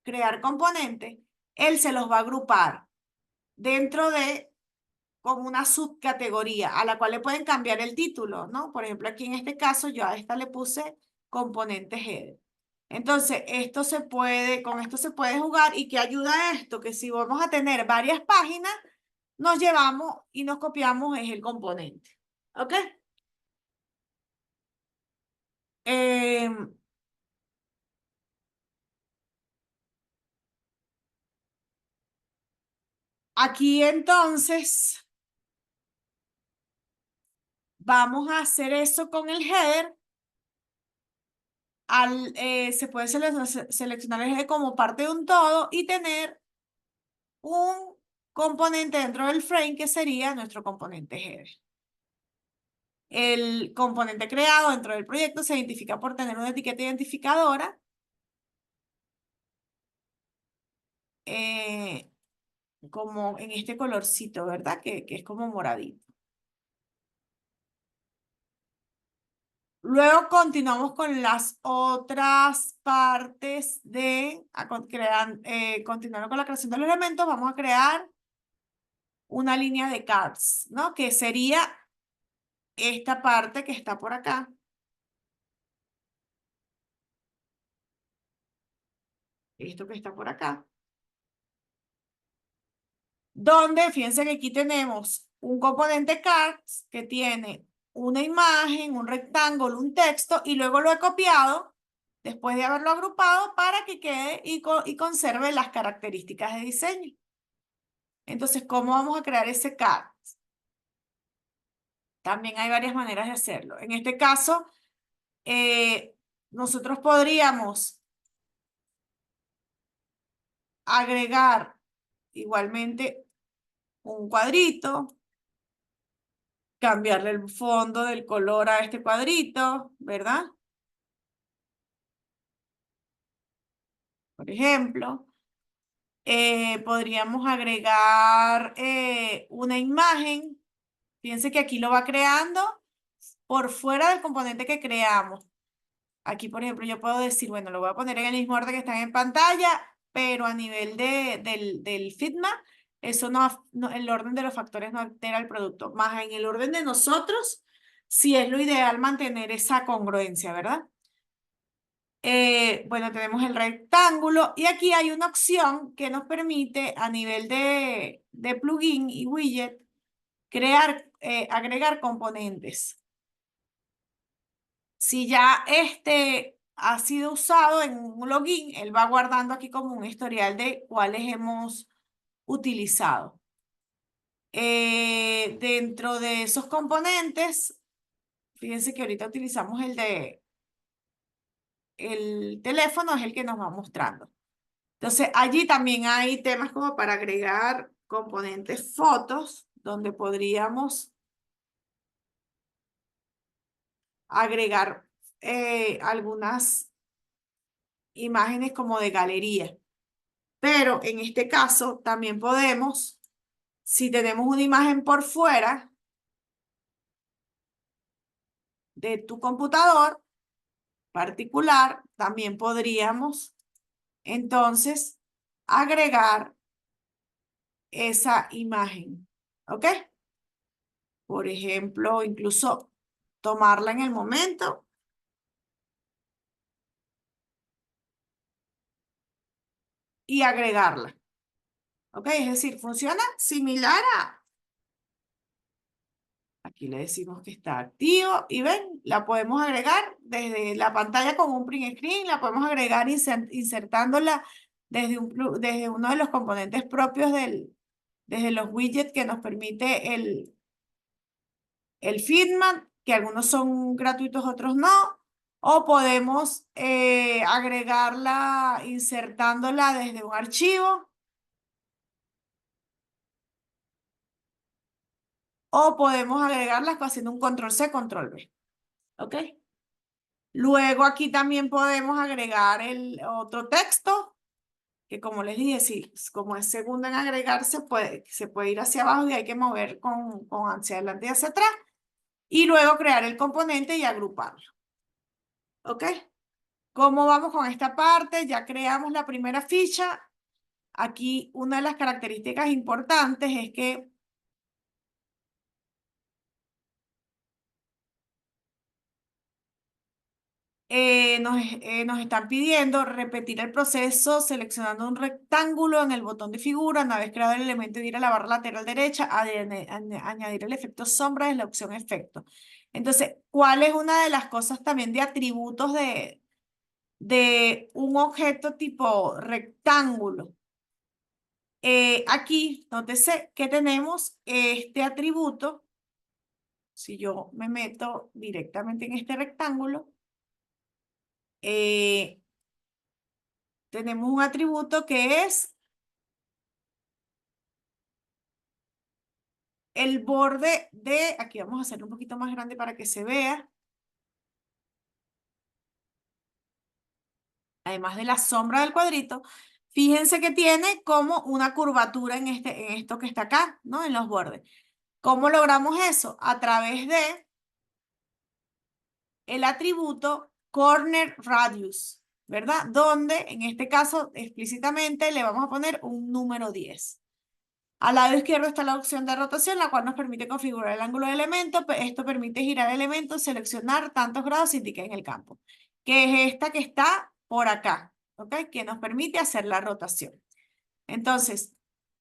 crear componente, él se los va a agrupar dentro de como una subcategoría a la cual le pueden cambiar el título, ¿no? Por ejemplo, aquí en este caso yo a esta le puse componente header. Entonces, con esto se puede jugar. ¿Y qué ayuda esto? Que si vamos a tener varias páginas, nos llevamos y nos copiamos es el componente. ¿Ok? Aquí entonces vamos a hacer eso con el header. Se puede seleccionar el header como parte de un todo y tener un componente dentro del frame que sería nuestro componente header. El componente creado dentro del proyecto se identifica por tener una etiqueta identificadora como en este colorcito, ¿verdad? Que es como moradito. Luego continuamos con las otras partes continuando con la creación de los elementos, vamos a crear una línea de cards, ¿no? Que sería esta parte que está por acá. Esto que está por acá. Donde, fíjense que aquí tenemos un componente cards que tiene una imagen, un rectángulo, un texto, y luego lo he copiado después de haberlo agrupado para que quede y conserve las características de diseño. Entonces, ¿cómo vamos a crear ese card? También hay varias maneras de hacerlo. En este caso, nosotros podríamos agregar igualmente un cuadrito, cambiarle el fondo del color a este cuadrito, ¿verdad? Por ejemplo, podríamos agregar una imagen. Fíjense que aquí lo va creando por fuera del componente que creamos. Aquí, por ejemplo, yo puedo decir, bueno, lo voy a poner en el mismo orden que están en pantalla, pero a nivel del fitmap, eso el orden de los factores no altera el producto. Más en el orden de nosotros, sí es lo ideal mantener esa congruencia, ¿verdad? Bueno, tenemos el rectángulo y aquí hay una opción que nos permite a nivel de plugin y widget agregar componentes. Si ya este ha sido usado en un login, él va guardando aquí como un historial de cuáles hemos utilizado. Dentro de esos componentes, fíjense que ahorita utilizamos el teléfono, es el que nos va mostrando. Entonces, allí también hay temas como para agregar componentes fotos, donde podríamos agregar algunas imágenes como de galería. Pero en este caso también podemos, si tenemos una imagen por fuera de tu computador particular, también podríamos entonces agregar esa imagen. ¿Ok? Por ejemplo, incluso tomarla en el momento y agregarla. ¿Ok? Es decir, funciona similar a... Aquí le decimos que está activo y ven, la podemos agregar desde la pantalla con un print screen, la podemos agregar insertándola desde uno de los componentes propios desde los widgets que nos permite el Figma, que algunos son gratuitos, otros no, o podemos agregarla insertándola desde un archivo, o podemos agregarlas haciendo un control C, control V. ¿Ok? Luego aquí también podemos agregar el otro texto, que como les dije, si, como es segundo en agregar, se puede ir hacia abajo y hay que mover con hacia adelante y hacia atrás. Y luego crear el componente y agruparlo. ¿Ok? ¿Cómo vamos con esta parte? Ya creamos la primera ficha. Aquí una de las características importantes es que nos están pidiendo repetir el proceso seleccionando un rectángulo en el botón de figura. Una vez creado el elemento, ir a la barra lateral derecha, añadir el efecto sombra desde la opción efecto. Entonces, ¿cuál es una de las cosas también de atributos de un objeto tipo rectángulo? Aquí, nótese que tenemos este atributo. Si yo me meto directamente en este rectángulo, tenemos un atributo que es el borde de, aquí vamos a hacerlo un poquito más grande para que se vea, además de la sombra del cuadrito, fíjense que tiene como una curvatura en esto que está acá, ¿no? En los bordes. ¿Cómo logramos eso? A través de el atributo corner radius, ¿verdad? Donde en este caso explícitamente le vamos a poner un número 10. Al lado izquierdo está la opción de rotación, la cual nos permite configurar el ángulo del elemento. Esto permite girar el elemento, seleccionar tantos grados, indica en el campo, que es esta que está por acá, ¿ok? Que nos permite hacer la rotación. Entonces,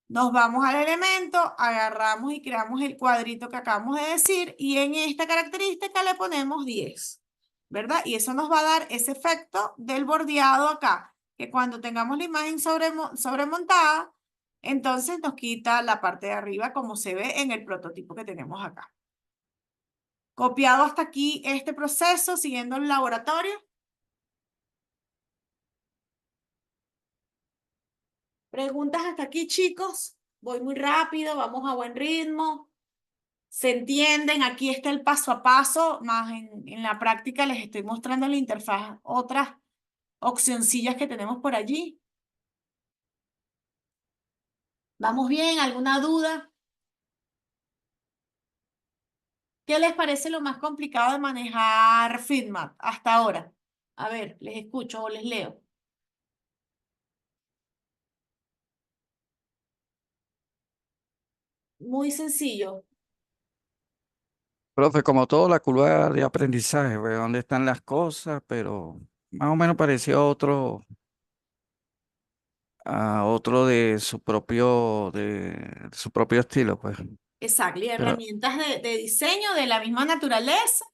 nos vamos al elemento, agarramos y creamos el cuadrito que acabamos de decir y en esta característica le ponemos 10, ¿verdad? Y eso nos va a dar ese efecto del bordeado acá, que cuando tengamos la imagen sobremontada, entonces nos quita la parte de arriba como se ve en el prototipo que tenemos acá. Copiado hasta aquí este proceso, siguiendo el laboratorio. ¿Preguntas hasta aquí, chicos? Voy muy rápido, vamos a buen ritmo. ¿Se entienden? Aquí está el paso a paso, más en la práctica les estoy mostrando en la interfaz otras opcioncillas que tenemos por allí. ¿Vamos bien? ¿Alguna duda? ¿Qué les parece lo más complicado de manejar Figma hasta ahora? A ver, les escucho o les leo. Muy sencillo. Profe, como todo, la curva de aprendizaje, ve dónde están las cosas, pero más o menos pareció a otro de su propio estilo, pues. Exacto, y Pero herramientas de diseño de la misma naturaleza.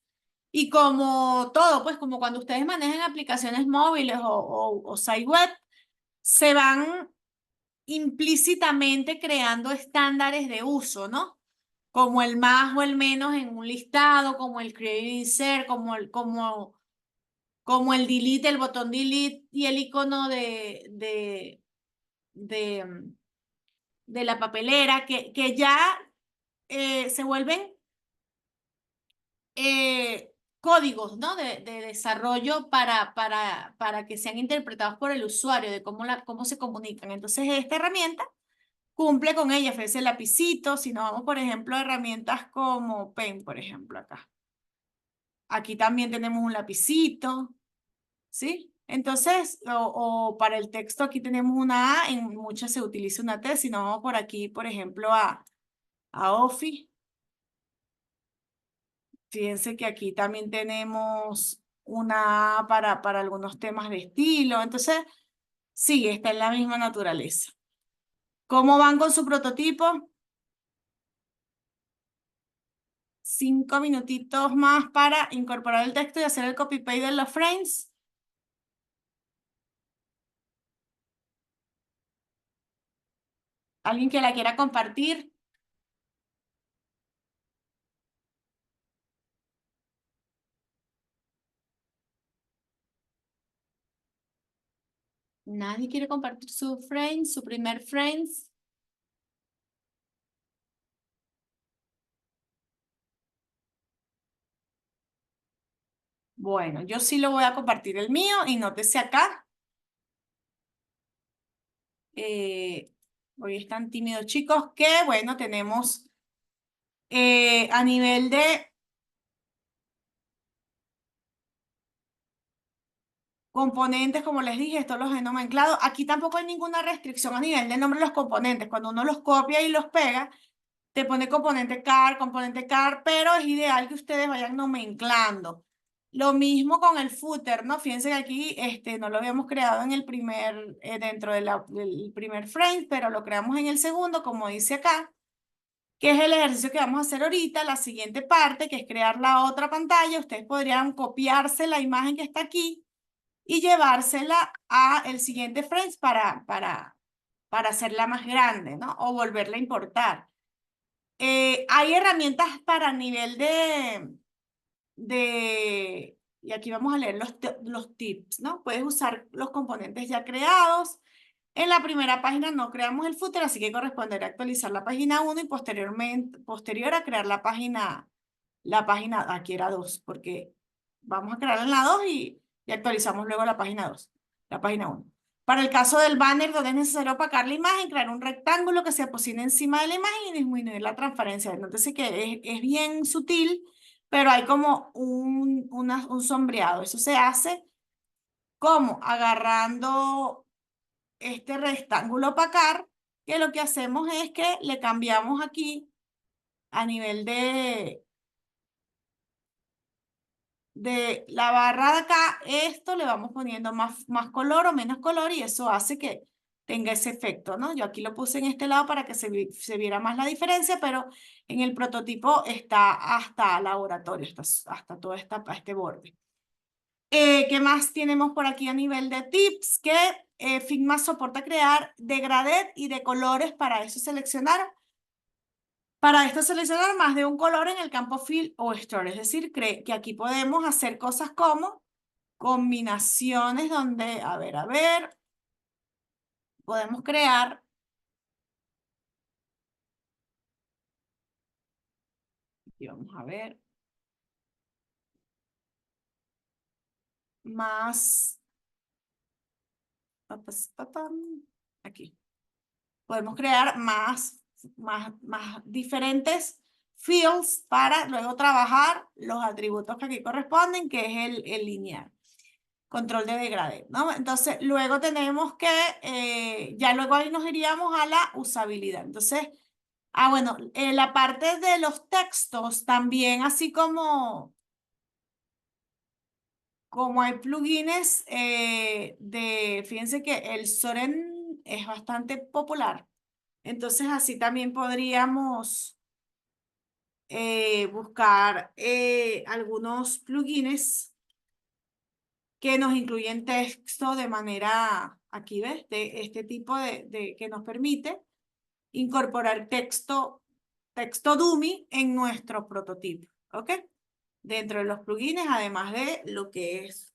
Y como todo, pues como cuando ustedes manejan aplicaciones móviles o site web, se van implícitamente creando estándares de uso, ¿no? Como el más o el menos en un listado, como el create insert, como el delete, el botón delete y el icono de, mm, de la papelera, que ya se vuelven códigos, ¿no? de desarrollo para que sean interpretados por el usuario, de cómo se comunican. Entonces, esta herramienta cumple con ella, ofrece lapicito. Si nos vamos, por ejemplo, a herramientas como Pen, por ejemplo, acá. Aquí también tenemos un lapicito, ¿sí? Entonces, o para el texto aquí tenemos una A, en muchas se utiliza una T. Si nos vamos por aquí, por ejemplo, a Office, fíjense que aquí también tenemos una A para algunos temas de estilo. Entonces, sí, está en la misma naturaleza. ¿Cómo van con su prototipo? 5 minutitos más para incorporar el texto y hacer el copy-paste de los frames. ¿Alguien que la quiera compartir? ¿Nadie quiere compartir su frame, su primer frames? Bueno, yo sí lo voy a compartir el mío y nótese acá. Hoy están tímidos, chicos, que bueno, tenemos a nivel de componentes, como les dije, esto los he nomenclado. Aquí tampoco hay ninguna restricción a nivel de nombre de los componentes. Cuando uno los copia y los pega, te pone componente car, pero es ideal que ustedes vayan nomenclando. Lo mismo con el footer, ¿no? Fíjense que aquí no lo habíamos creado en el dentro del primer frame, pero lo creamos en el segundo, como dice acá, que es el ejercicio que vamos a hacer ahorita, la siguiente parte, que es crear la otra pantalla. Ustedes podrían copiarse la imagen que está aquí y llevársela a el siguiente frame para hacerla más grande, ¿no? O volverla a importar. Hay herramientas para nivel y aquí vamos a leer los tips, ¿no? Puedes usar los componentes ya creados. En la primera página no creamos el footer, así que corresponderá actualizar la página 1 y posterior a crear la página, aquí era 2, porque vamos a crear en la 2 y actualizamos luego la página 2, la página 1. Para el caso del banner, donde es necesario opacar la imagen, crear un rectángulo que se posicione encima de la imagen y disminuir la transparencia. Entonces, que es bien sutil, pero hay como un sombreado. Eso se hace como agarrando este rectángulo opacar, que lo que hacemos es que le cambiamos aquí a nivel de la barra de acá, esto le vamos poniendo más color o menos color y eso hace que tenga ese efecto, ¿no? Yo aquí lo puse en este lado para que se viera más la diferencia, pero en el prototipo está hasta laboratorio, hasta todo este borde. ¿Qué más tenemos por aquí a nivel de tips? Que Figma soporta crear degradé y de colores. Para esto seleccionar más de un color en el campo Fill o Store. Es decir, que aquí podemos hacer cosas como combinaciones donde, a ver, podemos crear. Y vamos a ver. Más. Aquí. Podemos crear más diferentes fields para luego trabajar los atributos que aquí corresponden, que es el lineal. Control de degradé, ¿no? Entonces, luego tenemos que, ya luego ahí nos iríamos a la usabilidad. Entonces, bueno, la parte de los textos también, así como como hay plugins fíjense que el Soren es bastante popular. Entonces así también podríamos buscar algunos plugins que nos incluyen texto de manera, aquí ves, de este tipo que nos permite incorporar texto dummy en nuestro prototipo, ¿ok? Dentro de los plugins, además de lo que es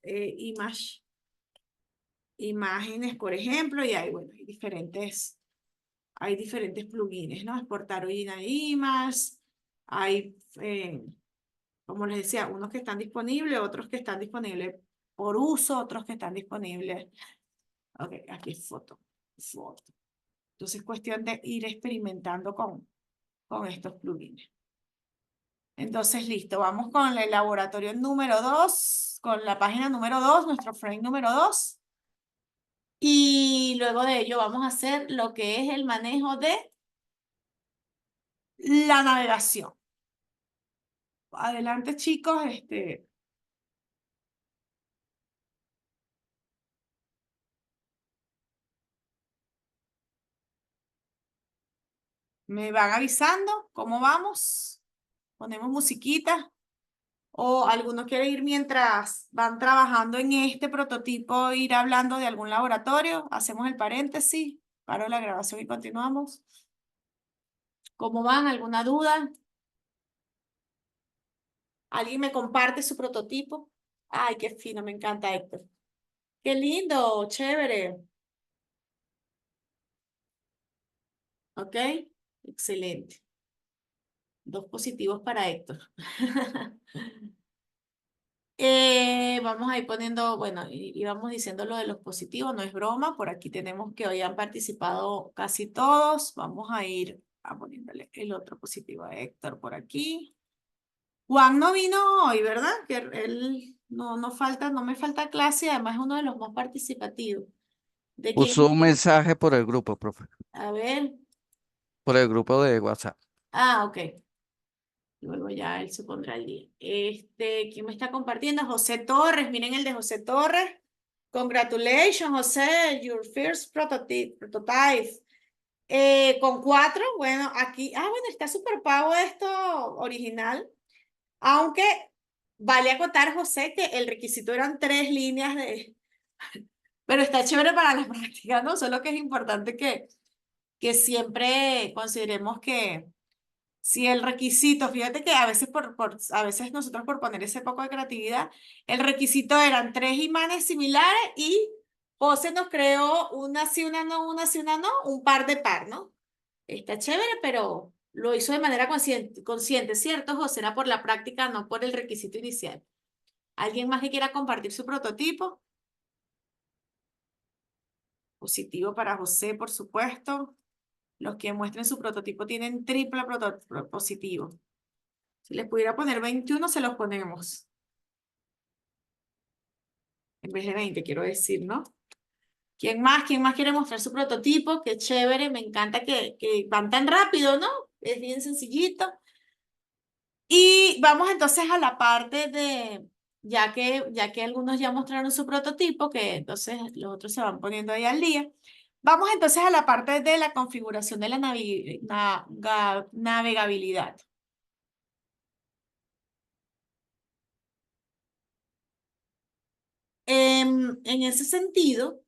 imágenes, por ejemplo, y hay, bueno, hay diferentes plugins, ¿no? Exportar original image, hay, como les decía, unos que están disponibles, otros que están disponibles por uso, otros que están disponibles. Ok, aquí es foto. Entonces es cuestión de ir experimentando con estos plugins. Entonces, listo, vamos con el laboratorio número 2, con la página número 2, nuestro frame número 2. Y luego de ello vamos a hacer lo que es el manejo de la navegación. Adelante, chicos, me van avisando cómo vamos. Ponemos musiquita. O alguno quiere ir mientras van trabajando en este prototipo, ir hablando de algún laboratorio. Hacemos el paréntesis, paro la grabación y continuamos. ¿Cómo van? ¿Alguna duda? ¿Alguien me comparte su prototipo? Ay, qué fino, me encanta, Héctor. Qué lindo, chévere. ¿Ok? Excelente. 2 positivos para Héctor. Vamos a ir poniendo, bueno, y vamos diciendo lo de los positivos, no es broma, por aquí tenemos que hoy han participado casi todos. Vamos a ir poniéndole el otro positivo a Héctor por aquí. Juan no vino hoy, ¿verdad? Que él no me falta clase, además es uno de los más participativos. ¿De quién? Puso un mensaje por el grupo, profe, A ver. por el grupo de WhatsApp. Ah, ok. Luego ya él se pondrá al día. ¿Quién me está compartiendo? José Torres, miren el de José Torres. Congratulations, José, your first prototype. Con 4, bueno, aquí, bueno, está super pago esto original. Aunque vale acotar, José, que el requisito eran 3 líneas pero está chévere para la práctica, ¿no? Solo que es importante que siempre consideremos que si el requisito, fíjate que a veces, a veces nosotros por poner ese poco de creatividad, el requisito eran 3 imanes similares y José nos creó una sí, una no, una sí, una no, un par de par, ¿no? Está chévere, pero lo hizo de manera consciente, ¿cierto, José? Era por la práctica, no por el requisito inicial. ¿Alguien más que quiera compartir su prototipo? Positivo para José, por supuesto. Los que muestren su prototipo tienen triple positivo. Si les pudiera poner 21, se los ponemos. En vez de 20, quiero decir, ¿no? ¿Quién más? ¿Quién más quiere mostrar su prototipo? Qué chévere, me encanta que van tan rápido, ¿no? Es bien sencillito. Y vamos entonces a la parte de, ya que algunos ya mostraron su prototipo, que entonces los otros se van poniendo ahí al día. Vamos entonces a la parte de la configuración de la navegabilidad. En ese sentido,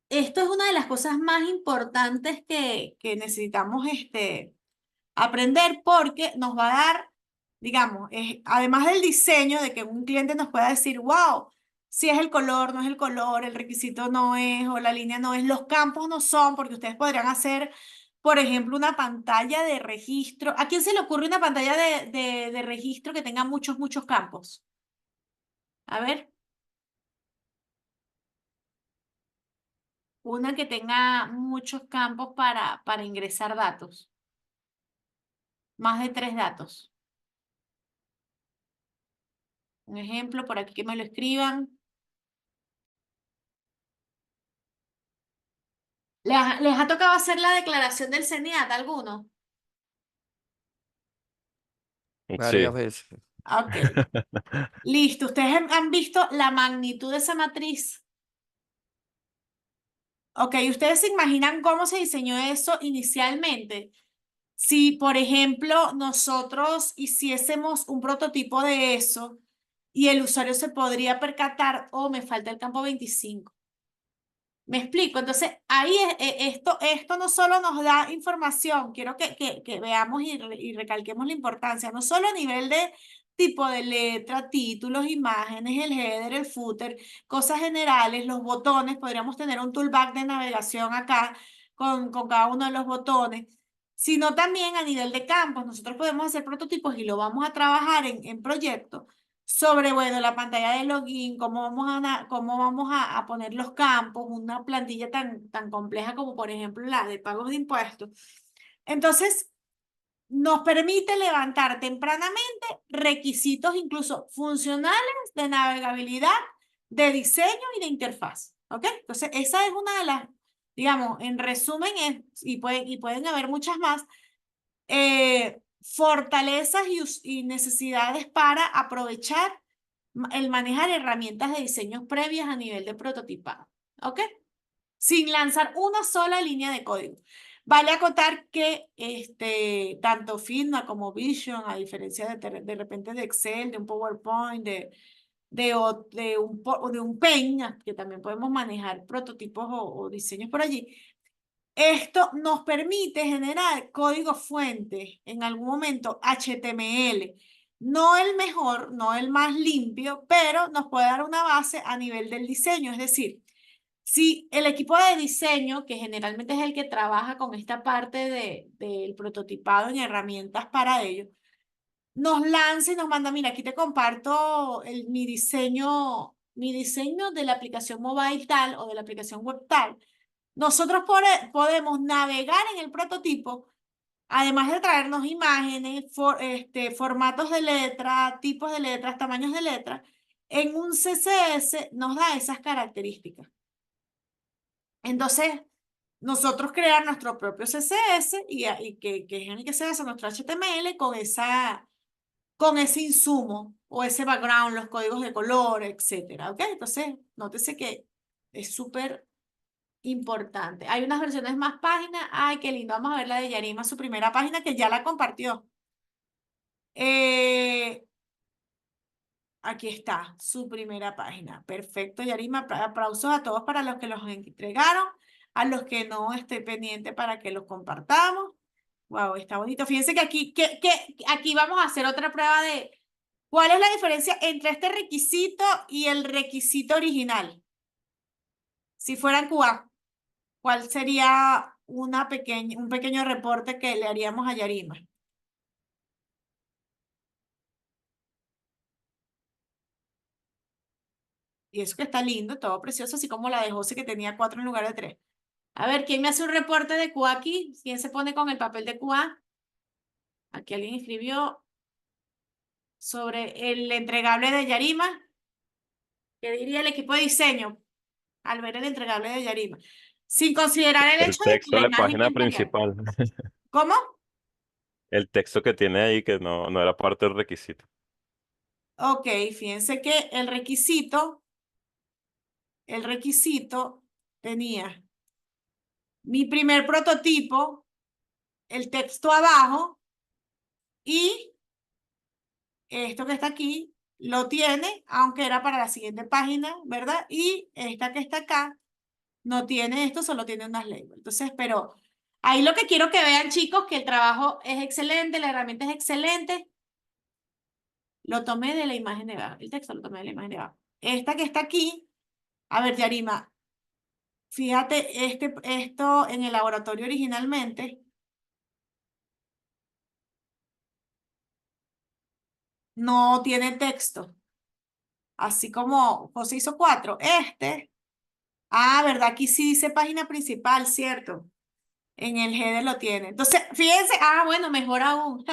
esto es una de las cosas más importantes que necesitamos aprender porque nos va a dar, digamos, además del diseño, de que un cliente nos pueda decir, wow, si es el color, no es el color, el requisito no es, o la línea no es, los campos no son, porque ustedes podrían hacer, por ejemplo, una pantalla de registro. ¿A quién se le ocurre una pantalla de registro que tenga muchos campos? A ver. Una que tenga muchos campos para ingresar datos. Más de 3 datos. Un ejemplo, por aquí que me lo escriban. ¿Les ha tocado hacer la declaración del CENIAT a alguno? Varias Sí, veces. Ok, listo. ¿Ustedes han visto la magnitud de esa matriz? Ok, ¿ustedes se imaginan cómo se diseñó eso inicialmente? Si, por ejemplo, nosotros hiciésemos un prototipo de eso y el usuario se podría percatar, oh, me falta el campo 25. ¿Me explico? Entonces, ahí esto no solo nos da información, quiero que veamos y recalquemos la importancia, no solo a nivel de tipo de letra, títulos, imágenes, el header, el footer, cosas generales, los botones, podríamos tener un toolbar de navegación acá con cada uno de los botones, sino también a nivel de campos. Nosotros podemos hacer prototipos y lo vamos a trabajar en proyectos sobre, bueno, la pantalla de login, cómo vamos a poner los campos, una plantilla tan compleja como por ejemplo la de pagos de impuestos. Entonces, nos permite levantar tempranamente requisitos incluso funcionales de navegabilidad, de diseño y de interfaz. ¿Ok? Entonces, esa es una de las, digamos, en resumen, y pueden haber muchas más, fortalezas y necesidades para aprovechar el manejar herramientas de diseño previas a nivel de prototipado, ¿ok? Sin lanzar una sola línea de código. Vale acotar que tanto Figma como Vision, a diferencia de repente de Excel, de un PowerPoint, de un Paint, que también podemos manejar prototipos o diseños por allí, esto nos permite generar código fuente, en algún momento HTML. No el mejor, no el más limpio, pero nos puede dar una base a nivel del diseño. Es decir, si el equipo de diseño, que generalmente es el que trabaja con esta parte del prototipado en herramientas para ello, nos lanza y nos manda, mira, aquí te comparto mi diseño de la aplicación mobile tal o de la aplicación web tal. Nosotros podemos navegar en el prototipo, además de traernos imágenes, formatos de letra, tipos de letras, tamaños de letras, en un CSS nos da esas características. Entonces, nosotros crear nuestro propio CSS y que es en el que se hace nuestro HTML con ese insumo o ese background, los códigos de color, etcétera, ¿ok? Entonces, nótese que es súper importante. Hay unas versiones más páginas. Ay, qué lindo. Vamos a ver la de Yarima, su primera página, que ya la compartió. Aquí está, su primera página. Perfecto, Yarima. Aplausos a todos para los que los entregaron, a los que no esté pendiente para que los compartamos. Wow, está bonito. Fíjense que aquí vamos a hacer otra prueba de cuál es la diferencia entre este requisito y el requisito original. Si fueran QA. ¿Cuál sería un pequeño reporte que le haríamos a Yarima? Y eso que está lindo, todo precioso, así como la de José que tenía 4 en lugar de 3. A ver, ¿quién me hace un reporte de QA aquí? ¿Quién se pone con el papel de QA? Aquí alguien escribió sobre el entregable de Yarima. ¿Qué diría el equipo de diseño al ver el entregable de Yarima? Sin considerar el El hecho de que texto la de la imagen página es mañana. principal. ¿Cómo? El texto que tiene ahí que no era parte del requisito. Ok, fíjense que el requisito tenía mi primer prototipo, el texto abajo, y esto que está aquí lo tiene, aunque era para la siguiente página, ¿verdad? Y esta que está acá no tiene esto, solo tiene unas labels. Entonces, pero ahí lo que quiero que vean, chicos, que el trabajo es excelente, la herramienta es excelente. Lo tomé de la imagen de abajo, el texto lo tomé de la imagen de abajo. Esta que está aquí, a ver, Yarima, fíjate, esto en el laboratorio originalmente no tiene texto. Así como José hizo 4. ¿Verdad? Aquí sí dice página principal, ¿cierto? En el header lo tiene. Entonces, fíjense, bueno, mejor aún.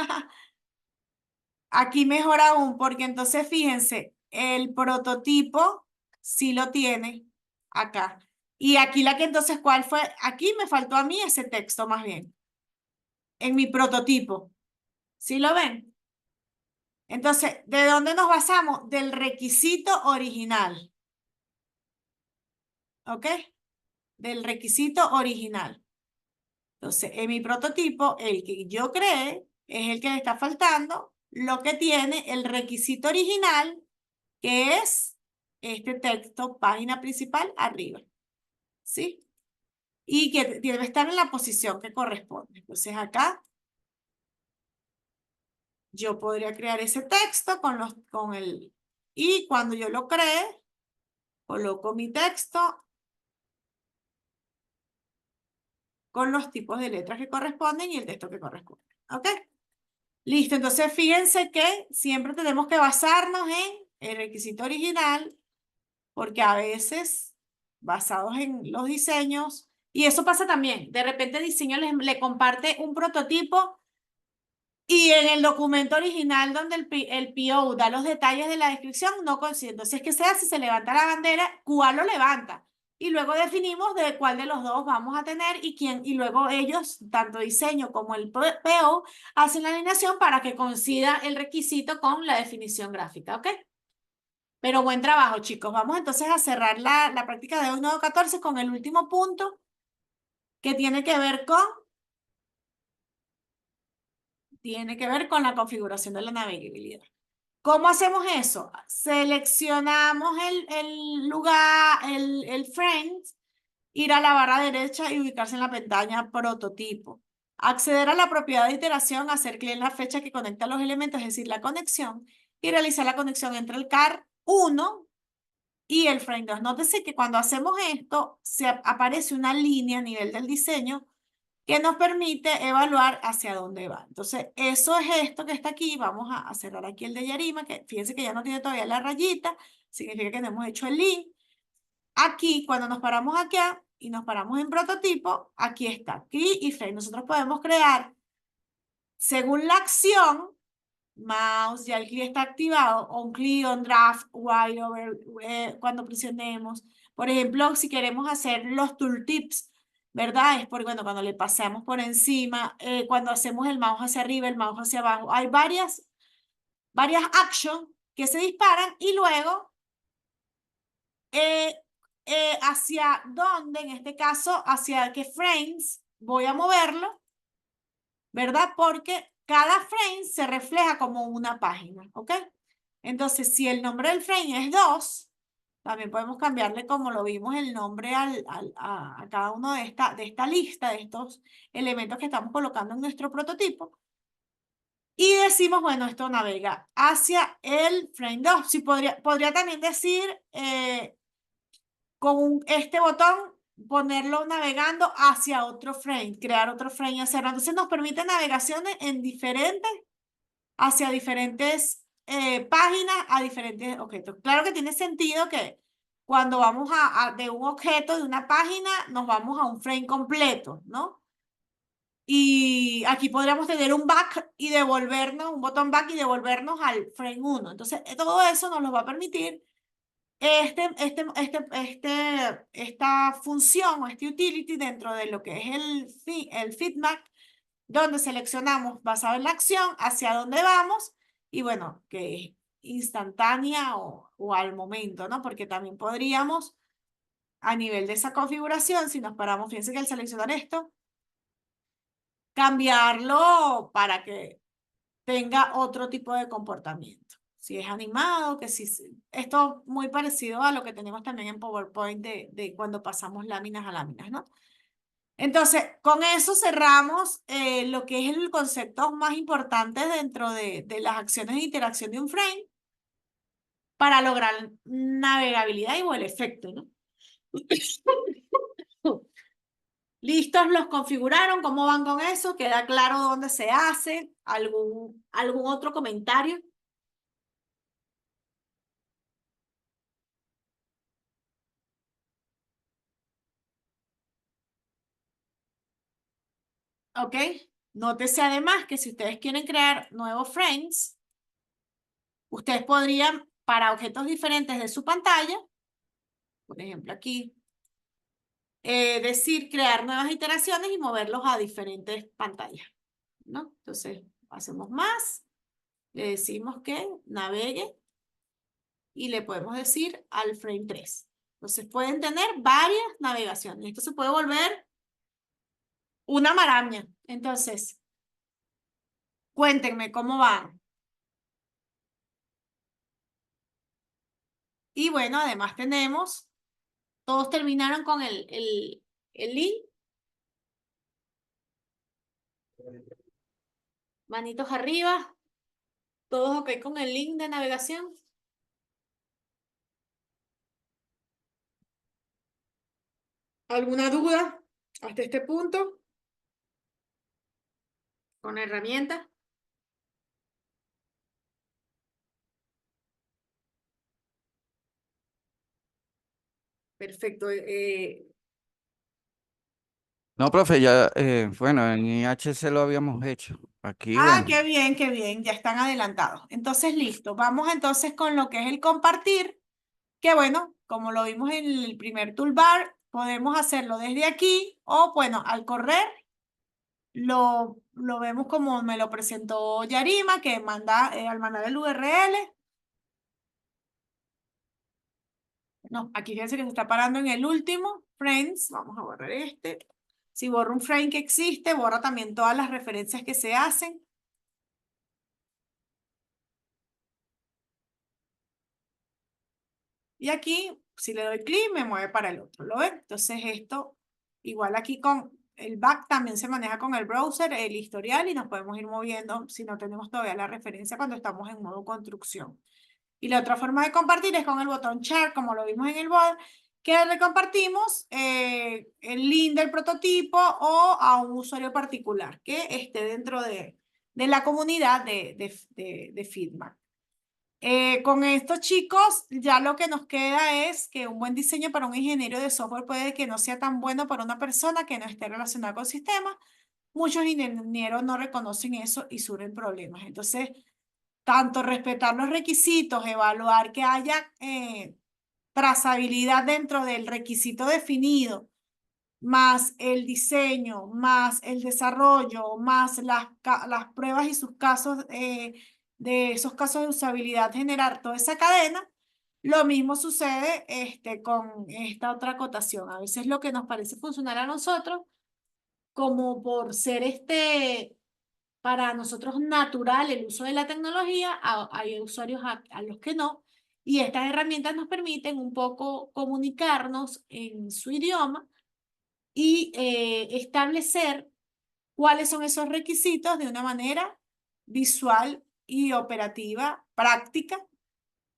Aquí mejor aún, porque entonces fíjense, el prototipo sí lo tiene acá. Y aquí la que entonces, ¿cuál fue? Aquí me faltó a mí ese texto más bien. En mi prototipo. ¿Sí lo ven? Entonces, ¿de dónde nos basamos? Del requisito original. ¿Ok? Del requisito original. Entonces, en mi prototipo, el que yo creé es el que le está faltando lo que tiene el requisito original, que es este texto, página principal, arriba. ¿Sí? Y que debe estar en la posición que corresponde. Entonces, acá yo podría crear ese texto y cuando yo lo cree, coloco mi texto con los tipos de letras que corresponden y el texto que corresponde. ¿Ok? Listo, entonces fíjense que siempre tenemos que basarnos en el requisito original, porque a veces, basados en los diseños, y eso pasa también, de repente el diseño le comparte un prototipo y en el documento original donde el PO da los detalles de la descripción no coincide. Entonces, ¿qué se hace? Se levanta la bandera, ¿cuál lo levanta? Y luego definimos de cuál de los dos vamos a tener y quién, y luego ellos, tanto diseño como el PO, hacen la alineación para que coincida el requisito con la definición gráfica, ¿ok? Pero buen trabajo, chicos. Vamos entonces a cerrar la práctica de hoy, nodo 14, con el último punto que tiene que ver con la configuración de la navegabilidad. ¿Cómo hacemos eso? Seleccionamos el lugar, el friend, ir a la barra derecha y ubicarse en la pestaña prototipo. Acceder a la propiedad de iteración, hacer clic en la fecha que conecta los elementos, es decir, la conexión, y realizar la conexión entre el CAR 1 y el frame 2. Nótese que cuando hacemos esto, aparece una línea a nivel del diseño que nos permite evaluar hacia dónde va. Entonces, eso es esto que está aquí. Vamos a cerrar aquí el de Yarima, que fíjense que ya no tiene todavía la rayita, significa que no hemos hecho el link. Aquí, cuando nos paramos acá y nos paramos en prototipo, aquí está, clic y frame. Nosotros podemos crear, según la acción, mouse, ya el clic está activado, on click, on draft, while over, cuando presionemos. Por ejemplo, si queremos hacer los tooltips, ¿verdad? Es porque, bueno, cuando le pasamos por encima, cuando hacemos el mouse hacia arriba, el mouse hacia abajo, hay varias actions que se disparan y luego hacia dónde, en este caso, hacia qué frames voy a moverlo, ¿verdad? Porque cada frame se refleja como una página, ¿ok? Entonces, si el nombre del frame es 2, también podemos cambiarle, como lo vimos, el nombre a cada uno de esta lista, de estos elementos que estamos colocando en nuestro prototipo. Y decimos, bueno, esto navega hacia el frame 2. Sí, podría también decir, con este botón, ponerlo navegando hacia otro frame, crear otro frame hacia cerrar. Entonces nos permite navegaciones hacia diferentes páginas, a diferentes objetos. Claro que tiene sentido que cuando vamos de un objeto, de una página, nos vamos a un frame completo, ¿no? Y aquí podríamos tener un back y devolvernos, un botón back y devolvernos al frame 1. Entonces, todo eso nos lo va a permitir esta función o este utility dentro de lo que es el feedback, donde seleccionamos basado en la acción hacia dónde vamos y bueno, que es instantánea o al momento, ¿no? Porque también podríamos, a nivel de esa configuración, si nos paramos, fíjense que al seleccionar esto, cambiarlo para que tenga otro tipo de comportamiento. Si es animado, que si... Esto muy parecido a lo que tenemos también en PowerPoint de cuando pasamos láminas a láminas, ¿no? Entonces, con eso cerramos lo que es el concepto más importante dentro de las acciones de interacción de un frame para lograr navegabilidad y o el efecto, ¿no? ¿Listos? ¿Los configuraron? ¿Cómo van con eso? ¿Queda claro dónde se hace? ¿Algún otro comentario? ¿Ok? Nótese además que si ustedes quieren crear nuevos frames, ustedes podrían, para objetos diferentes de su pantalla, por ejemplo aquí, decir crear nuevas iteraciones y moverlos a diferentes pantallas, ¿no? Entonces, hacemos más Le decimos que navegue y le podemos decir al frame 3. Entonces pueden tener varias navegaciones. Esto se puede volver una maraña. Entonces, cuéntenme cómo van. Y bueno, además tenemos, todos terminaron con el link. Manitos arriba. ¿Todos ok con el link de navegación? ¿Alguna duda hasta este punto? ¿Con la herramienta? Perfecto. No, profe, ya, bueno, en IHC lo habíamos hecho. Aquí, bueno. Qué bien, qué bien. Ya están adelantados. Entonces, listo. Vamos entonces con lo que es el compartir, que bueno, como lo vimos en el primer toolbar, podemos hacerlo desde aquí o bueno, al correr lo vemos como me lo presentó Yarima, que manda, al mandar el URL. No, aquí fíjense que se está parando en el último, frames, vamos a borrar este. Si borro un frame que existe, borra también todas las referencias que se hacen. Y aquí, si le doy clic, me mueve para el otro, ¿lo ven? Entonces esto, igual aquí con el back también se maneja con el browser, el historial, y nos podemos ir moviendo si no tenemos todavía la referencia cuando estamos en modo construcción. Y la otra forma de compartir es con el botón Share, como lo vimos en el board, que le compartimos el link del prototipo o a un usuario particular que esté dentro de la comunidad de feedback. Con esto, chicos, ya lo que nos queda es que un buen diseño para un ingeniero de software puede que no sea tan bueno para una persona que no esté relacionada con sistemas. Muchos ingenieros no reconocen eso y surgen problemas. Entonces, tanto respetar los requisitos, evaluar que haya trazabilidad dentro del requisito definido, más el diseño, más el desarrollo, más las pruebas y sus casos, de esos casos de usabilidad, generar toda esa cadena. Lo mismo sucede con esta otra acotación. A veces lo que nos parece funcionar a nosotros, como por ser para nosotros natural el uso de la tecnología, hay usuarios a los que no, y estas herramientas nos permiten un poco comunicarnos en su idioma y establecer cuáles son esos requisitos de una manera visual y operativa, práctica.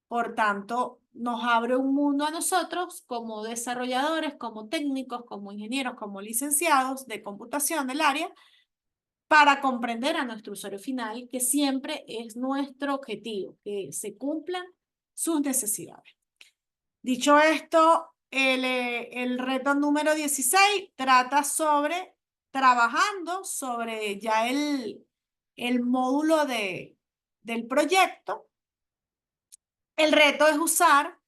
Por tanto, nos abre un mundo a nosotros como desarrolladores, como técnicos, como ingenieros, como licenciados de computación del área, para comprender a nuestro usuario final, que siempre es nuestro objetivo, que se cumplan sus necesidades. Dicho esto, el reto número 16 trata sobre trabajando sobre ya el módulo del proyecto. El reto es usar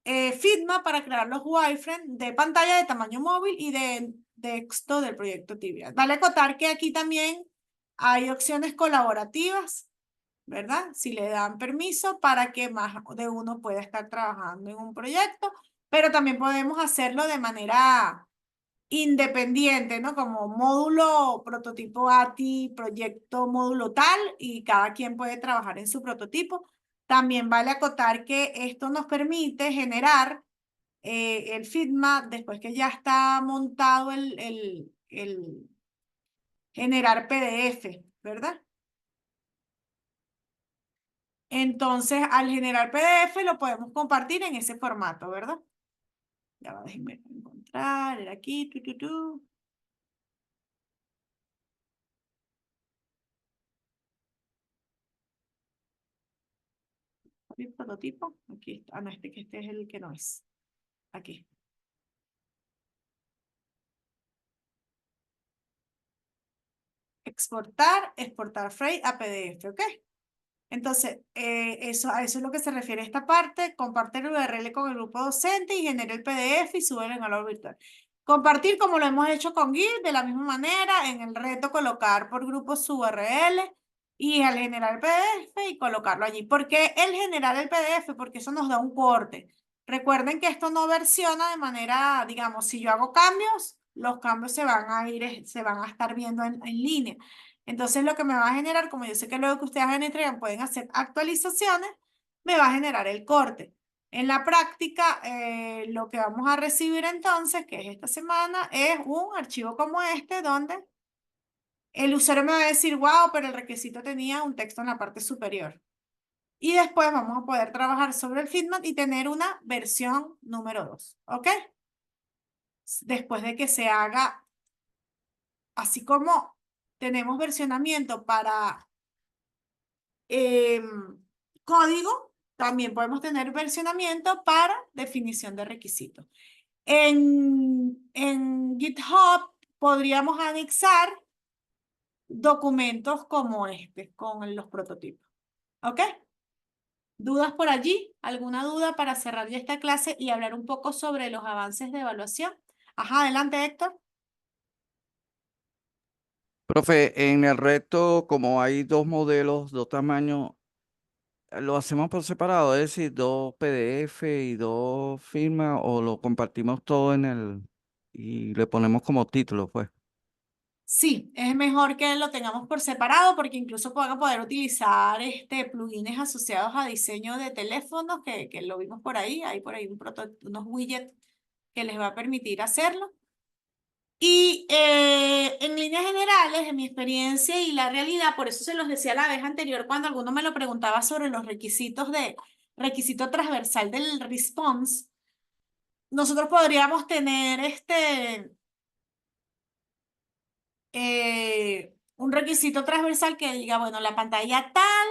Figma para crear los wireframes de pantalla de tamaño móvil y de texto del proyecto Tibia. Vale acotar que aquí también hay opciones colaborativas, ¿verdad? Si le dan permiso para que más de uno pueda estar trabajando en un proyecto, pero también podemos hacerlo de manera independiente, ¿no? Como módulo, prototipo ATI, proyecto módulo tal, y cada quien puede trabajar en su prototipo. También vale acotar que esto nos permite generar el Figma después que ya está montado el generar PDF, ¿verdad? Entonces, al generar PDF lo podemos compartir en ese formato, ¿verdad? Ya va, déjenme encontrar, era aquí, ¿El prototipo? Aquí está. No, que este es el que no es. Aquí. Exportar frame a PDF, ¿ok? Entonces, a eso es lo que se refiere a esta parte. Compartir el URL con el grupo docente y genera el PDF y sube en valor virtual. Compartir como lo hemos hecho con Git, de la misma manera, en el reto colocar por grupo su URL y al generar el PDF y colocarlo allí. ¿Por qué el generar el PDF? Porque eso nos da un corte. Recuerden que esto no versiona de manera, digamos, si yo hago cambios, los cambios se van a ir, se van a estar viendo en línea. Entonces lo que me va a generar, como yo sé que luego que ustedes me entregan pueden hacer actualizaciones, me va a generar el corte. En la práctica, lo que vamos a recibir entonces, que es esta semana, es un archivo como este, donde el usuario me va a decir, wow, pero el requisito tenía un texto en la parte superior. Y después vamos a poder trabajar sobre el feedback y tener una versión número 2, ¿ok? Después de que se haga, así como tenemos versionamiento para código, también podemos tener versionamiento para definición de requisitos. En GitHub podríamos anexar documentos como este, con los prototipos. ¿Ok? ¿Dudas por allí? ¿Alguna duda para cerrar ya esta clase y hablar un poco sobre los avances de evaluación? Ajá, adelante, Héctor. Profe, en el reto, como hay dos modelos, dos tamaños, ¿lo hacemos por separado? Es decir, dos PDF y dos firmas, o lo compartimos todo en el y le ponemos como título, pues. Sí, es mejor que lo tengamos por separado porque incluso van a poder utilizar plugins asociados a diseño de teléfonos que lo vimos por ahí. Hay por ahí unos widgets que les va a permitir hacerlo. Y en líneas generales, en mi experiencia y la realidad, por eso se los decía la vez anterior cuando alguno me lo preguntaba sobre los requisitos requisito transversal del response, nosotros podríamos tener un requisito transversal que diga, bueno, la pantalla tal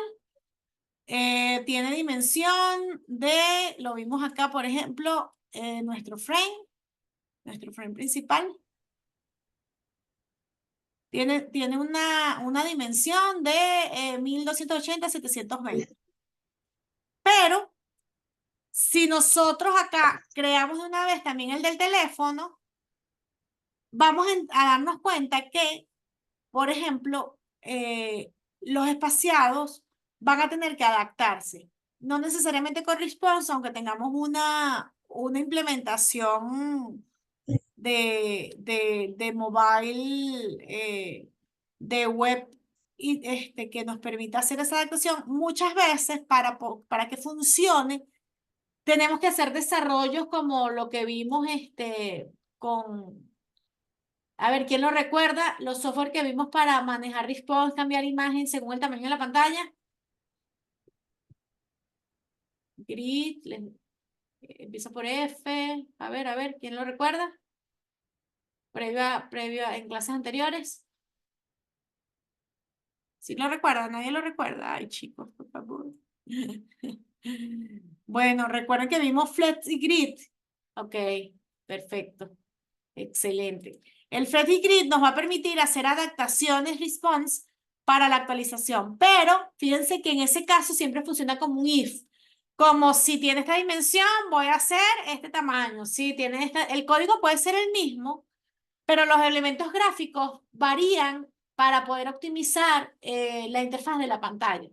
tiene dimensión de, lo vimos acá, por ejemplo, nuestro frame principal. Tiene una dimensión de 1280x720. Pero si nosotros acá creamos de una vez también el del teléfono, vamos a darnos cuenta que, por ejemplo, los espaciados van a tener que adaptarse. No necesariamente con response, aunque tengamos una implementación de mobile, de web, y que nos permita hacer esa adaptación, muchas veces para que funcione, tenemos que hacer desarrollos como lo que vimos a ver, ¿quién lo recuerda? Los software que vimos para manejar response, cambiar imagen según el tamaño de la pantalla. Grid, empieza por F. A ver, ¿quién lo recuerda? Previo en clases anteriores. ¿Sí lo recuerda? ¿Nadie lo recuerda? Ay, chicos, por favor. Bueno, recuerden que vimos Flex y Grid. Ok, perfecto. Excelente. El Flex y Grid nos va a permitir hacer adaptaciones response para la actualización, pero fíjense que en ese caso siempre funciona como un if. Como si tiene esta dimensión, voy a hacer este tamaño. Si tiene el código puede ser el mismo, pero los elementos gráficos varían para poder optimizar la interfaz de la pantalla.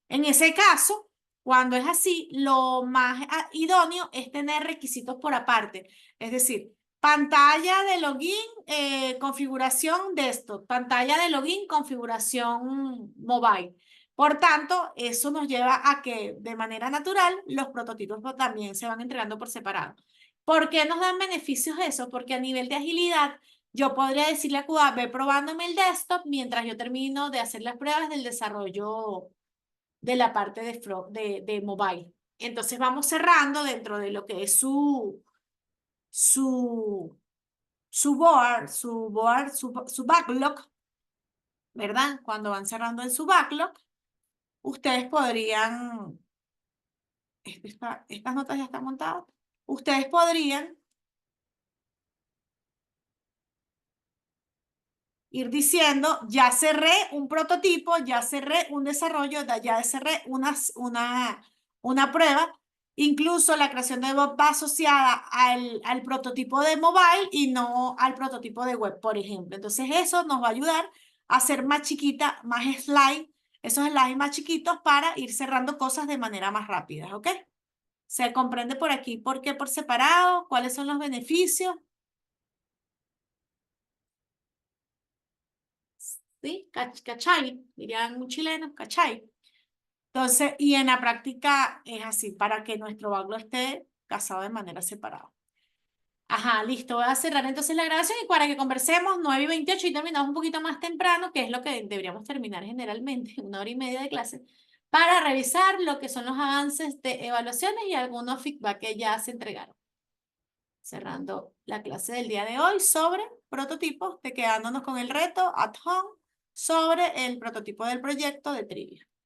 En ese caso, cuando es así, lo más idóneo es tener requisitos por aparte. Es decir, pantalla de login, configuración desktop, pantalla de login, configuración mobile. Por tanto, eso nos lleva a que de manera natural los prototipos también se van entregando por separado. ¿Por qué nos dan beneficios eso? Porque a nivel de agilidad, yo podría decirle a QA, ve probándome el desktop mientras yo termino de hacer las pruebas del desarrollo de la parte de mobile. Entonces vamos cerrando dentro de lo que es su backlog, ¿verdad? Cuando van cerrando en su backlog, ustedes podrían, estas notas ya están montadas, ustedes podrían ir diciendo, ya cerré un prototipo, ya cerré un desarrollo, ya cerré una prueba. Incluso la creación de web va asociada al prototipo de mobile y no al prototipo de web, por ejemplo. Entonces eso nos va a ayudar a hacer más chiquita, más slide, esos slides más chiquitos para ir cerrando cosas de manera más rápida, ¿ok? ¿Se comprende por aquí por qué por separado? ¿Cuáles son los beneficios? ¿Sí? ¿Cachai? Dirían un chileno, ¿cachai? Entonces, y en la práctica es así, para que nuestro backlog esté casado de manera separada. Ajá, listo, voy a cerrar entonces la grabación y para que conversemos 9:28 y terminamos un poquito más temprano, que es lo que deberíamos terminar generalmente, 1 hora y media de clase, para revisar lo que son los avances de evaluaciones y algunos feedback que ya se entregaron. Cerrando la clase del día de hoy sobre prototipos, quedándonos con el reto at home sobre el prototipo del proyecto de trivia.